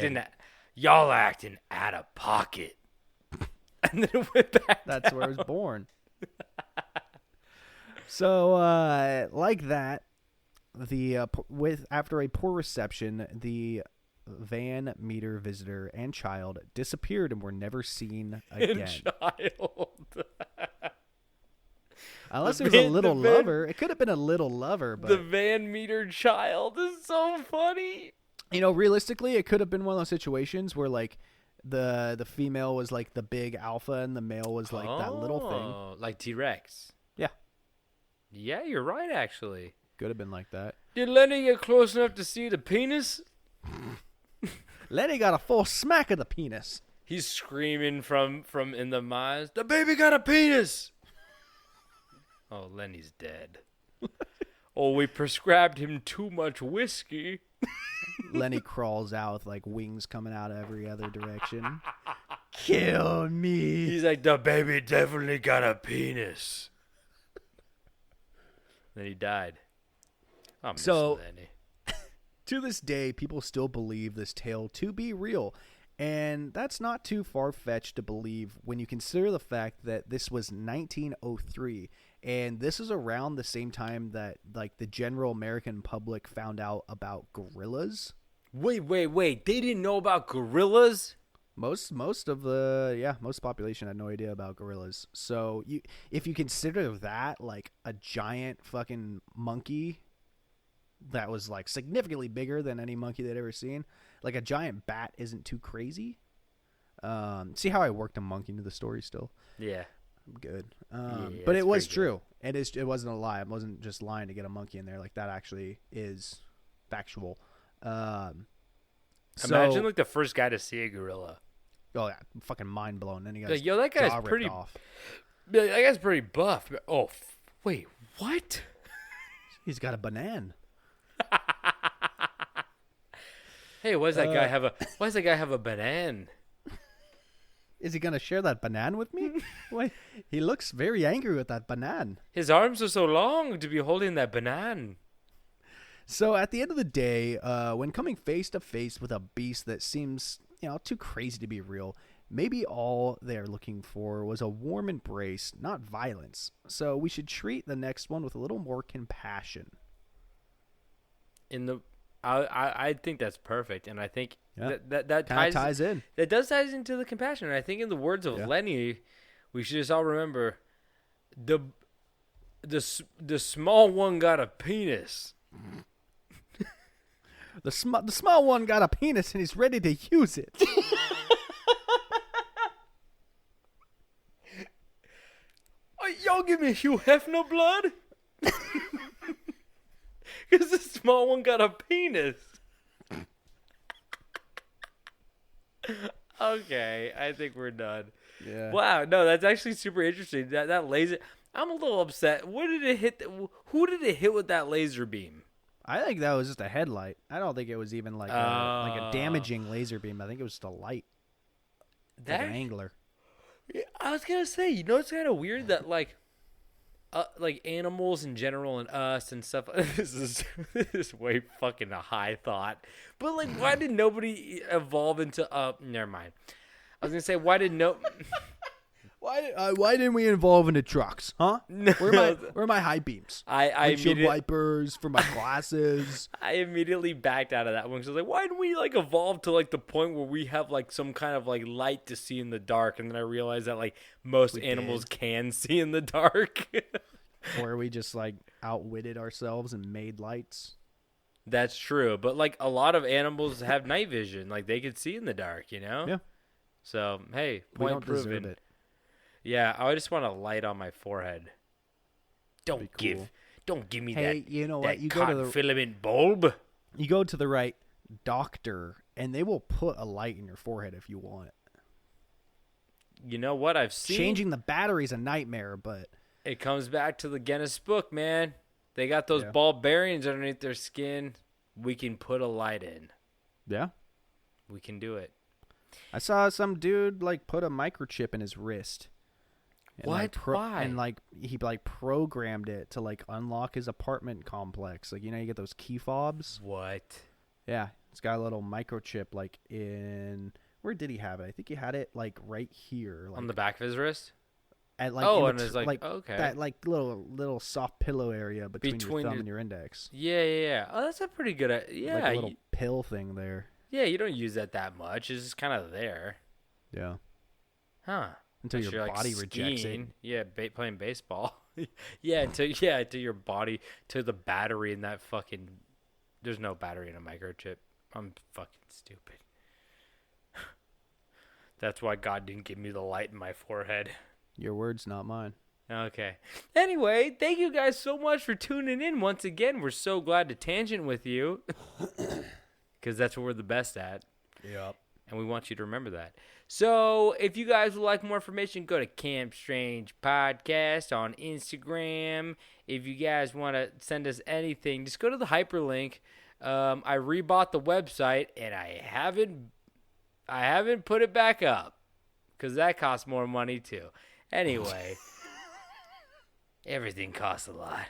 acting out of pocket. And then it went back. That's where I was born. So, like that, after a poor reception, the Van Meter visitor and child disappeared and were never seen again. Child. Unless it was a little lover. It could have been a little lover, but The Van Meter child is so funny. realistically, it could have been one of those situations where like the female was like the big alpha and the male was like that little thing. Like T-Rex. Yeah, Yeah, you're right, actually. could have been like that. Did Lenny get close enough to see the penis? Lenny got a full smack of the penis. He's screaming from in the mines, the baby got a penis! Oh, Lenny's dead. Oh, we prescribed him too much whiskey. Lenny crawls out with like wings coming out of every other direction. Kill me. He's like, the baby definitely got a penis. Then he died. I'm So- Lenny. To this day, people still believe this tale to be real. And that's not too far-fetched to believe when you consider the fact that this was 1903. And this is around the same time that like the general American public found out about gorillas. Wait. They didn't know about gorillas? Most of the most population had no idea about gorillas. So if you consider that like a giant fucking monkey that was like significantly bigger than any monkey they'd ever seen, like a giant bat isn't too crazy. See how I worked a monkey into the story still? Yeah. I'm good. Yeah, But that's it was pretty true. It wasn't a lie. I wasn't just lying to get a monkey in there. Like that actually is factual. Imagine like the first guy to see a gorilla. Oh yeah, fucking mind blown. Then he got Like, yo, that guy's jaw ripped pretty. off. That guy's pretty buff. Oh, wait, what? He's got a banana. Hey, why does that guy have a? Why does that guy have a banana? Is he gonna share that banana with me? Wait, he looks very angry with that banana. His arms are so long to be holding that banana. So at the end of the day, when coming face to face with a beast that seems, too crazy to be real, maybe all they are looking for was a warm embrace, not violence. So we should treat the next one with a little more compassion. I think that's perfect, and I think that ties in. That does ties into the compassion. And I think in the words of Lenny, we should just all remember the small one got a penis. The small one got a penis and he's ready to use it. Y'all give me Hugh Hefner blood? Because the small one got a penis. Okay, I think we're done. Yeah. Wow, no, that's actually super interesting. That laser, I'm a little upset. What did it hit? Who did it hit with that laser beam? I think that was just a headlight. I don't think it was even like a damaging laser beam. I think it was just a light. Like an angler. I was gonna say, it's kind of weird that like animals in general and us and stuff. This is way fucking a high thought. But like, why did nobody evolve into? Never mind. I was gonna say, why Why didn't we evolve into trucks, huh? No. Where are my high beams? Windshield wipers for my glasses. I immediately backed out of that one because I was like, why didn't we like evolve to like the point where we have like some kind of like light to see in the dark? And then I realized that like most animals can see in the dark. Or we just like outwitted ourselves and made lights. That's true, but like a lot of animals have night vision, like they could see in the dark, Yeah. So hey, We point don't proven. deserve it. Yeah, I just want a light on my forehead. Don't Cool. give me Hey, that. you know what? That You go to cotton the filament bulb. You go to the right doctor, and they will put a light in your forehead if you want. You know what I've seen? Changing the battery's a nightmare, but It comes back to the Guinness book, man. They got those ball bearings underneath their skin. we can put a light in. Yeah. We can do it. I saw some dude like put a microchip in his wrist. And, What? Why? And like he like programmed it to like unlock his apartment complex. Like, you know, you get those key fobs. What? Yeah, it's got a little microchip like in where did he have it? I think he had it like right here, like On the back of his wrist? at like Oh, in and it's like, okay. that like little soft pillow area between your thumb and your index. Yeah. Oh, that's a pretty good. Yeah. Like a little pill thing there. Yeah, you don't use that much. It's just kind of there. Yeah. Huh. Until Unless your you're, body rejects it. skiing. Yeah, playing baseball. until your body, to the battery in that fucking. There's no battery in a microchip. I'm fucking stupid. That's why God didn't give me the light in my forehead. Your words, not mine. Okay. Anyway, thank you guys so much for tuning in once again. We're so glad to tangent with you because that's what we're the best at. Yep. And we want you to remember that. So if you guys would like more information, go to Camp Strange Podcast on Instagram. If you guys want to send us anything, just go to the hyperlink. I rebought the website and I haven't put it back up because that costs more money too. Anyway, everything costs a lot.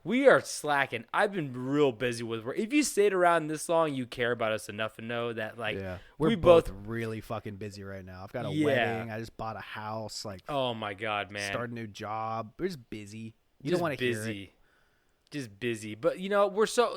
We are slacking. I've been real busy with work. If you stayed around this long, you care about us enough to know that, like, yeah, we we're both really fucking busy right now. I've got a wedding. I just bought a house. Like, oh my God, man, start a new job. We're just busy. You don't want to hear it. Just busy. But you know,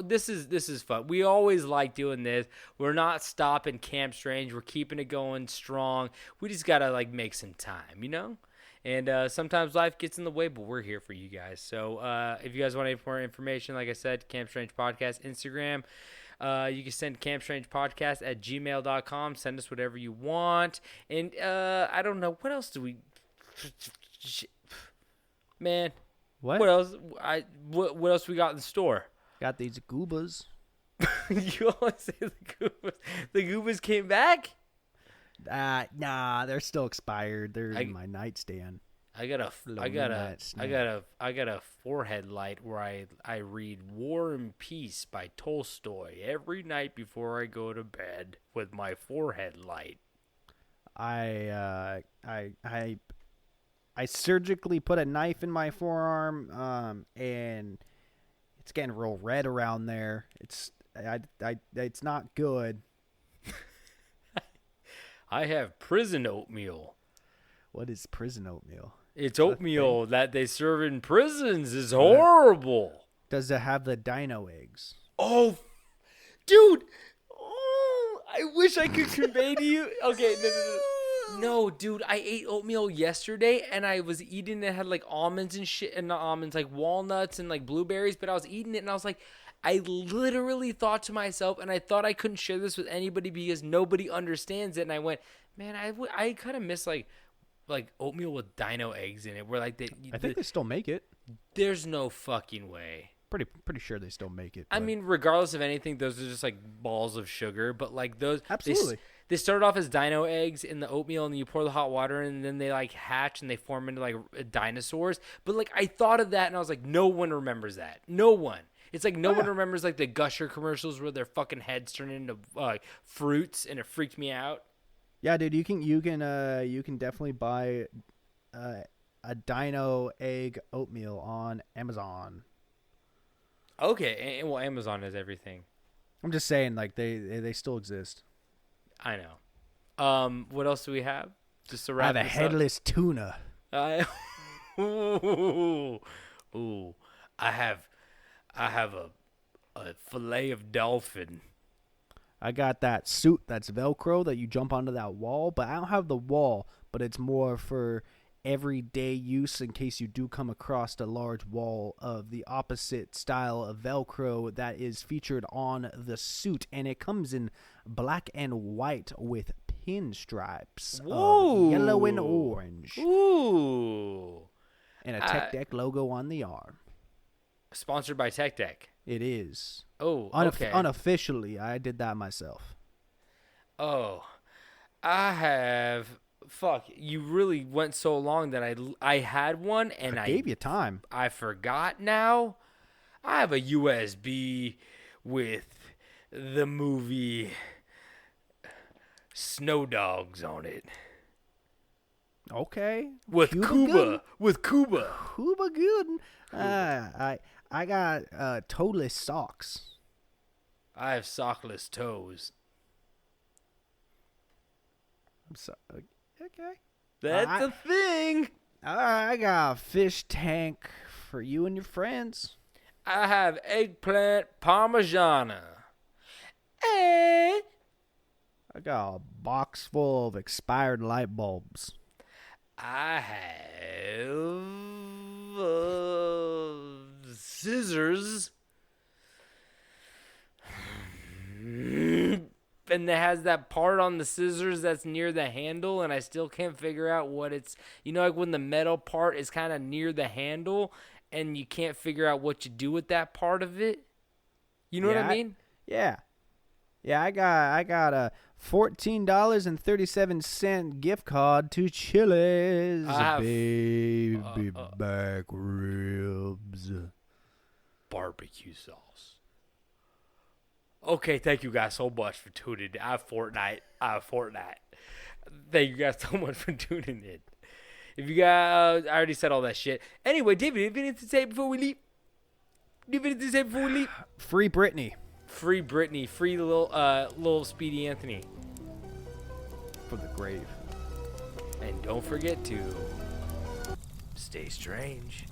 this is fun. We always like doing this. We're not stopping Camp Strange. We're keeping it going strong. We just gotta like make some time, you know? And sometimes life gets in the way, but we're here for you guys. So if you guys want any more information, like I said, Camp Strange Podcast, Instagram. You can send campstrangepodcast@gmail.com. Send us whatever you want. And I don't know. What else do we... Man. What else? What else we got in the store? Got these goobas. You always say the goobas. The goobas came back? Nah, they're still expired. They're in my nightstand. I got a forehead light where I read War and Peace by Tolstoy every night before I go to bed with my forehead light. I surgically put a knife in my forearm, and it's getting real red around there. It's not good. I have prison oatmeal. What is prison oatmeal? It's oatmeal that they serve in prisons. It's horrible. Does it have the dino eggs? Oh, dude. Oh, I wish I could convey to you. Okay, no, dude. I ate oatmeal yesterday, and I was eating it. It had like almonds and shit, and not almonds, like walnuts and like blueberries. But I was eating it, and I was like, I literally thought to myself, and I thought I couldn't share this with anybody because nobody understands it. And I went, man, I kind of miss like oatmeal with dino eggs in it. Where like I think they still make it. There's no fucking way. Pretty sure they still make it. I mean, regardless of anything, those are just like balls of sugar. But like those, absolutely. They started off as dino eggs in the oatmeal, and then you pour the hot water in, and then they like hatch and they form into like dinosaurs. But like I thought of that, and I was like, no one remembers that. No one. It's like no one remembers like the Gusher commercials where their fucking heads turn into fruits, and it freaked me out. Yeah, dude, you can definitely buy a dino egg oatmeal on Amazon. Okay, well, Amazon has everything. I'm just saying, like they still exist. I know. What else do we have? Just to wrap I have a headless tuna. Ooh, I have a fillet of dolphin. I got that suit that's Velcro that you jump onto that wall, but I don't have the wall, but it's more for everyday use in case you do come across a large wall of the opposite style of Velcro that is featured on the suit, and it comes in black and white with pinstripes of yellow and orange. Ooh. And a Tech Deck logo on the arm. Sponsored by Tech Deck. It is. Oh, okay. Unofficially, I did that myself. Oh, I have. Fuck, you really went so long that I had one and I gave you time. I forgot now. I have a USB with the movie Snow Dogs on it. Okay. With Cuba Cuba. Gooding? With Cuba. Cuba Gooding. I got toeless socks. I have sockless toes. I'm sorry. Okay. That's a thing. I got a fish tank for you and your friends. I have eggplant parmigiana. Eh. I got a box full of expired light bulbs. I have scissors. And it has that part on the scissors that's near the handle, and I still can't figure out what it's... You know, like when the metal part is kind of near the handle, and you can't figure out what you do with that part of it? You know what I mean? Yeah. Yeah, I got a $14.37 gift card to Chili's. I have, baby back ribs. Barbecue sauce. Okay, thank you guys so much for tuning in. I have Fortnite. Thank you guys so much for tuning in. If you guys, I already said all that shit. Anyway, David, anything to say before we leave? Free Britney. Free Britney. Free little Speedy Anthony. For the grave. And don't forget to stay strange.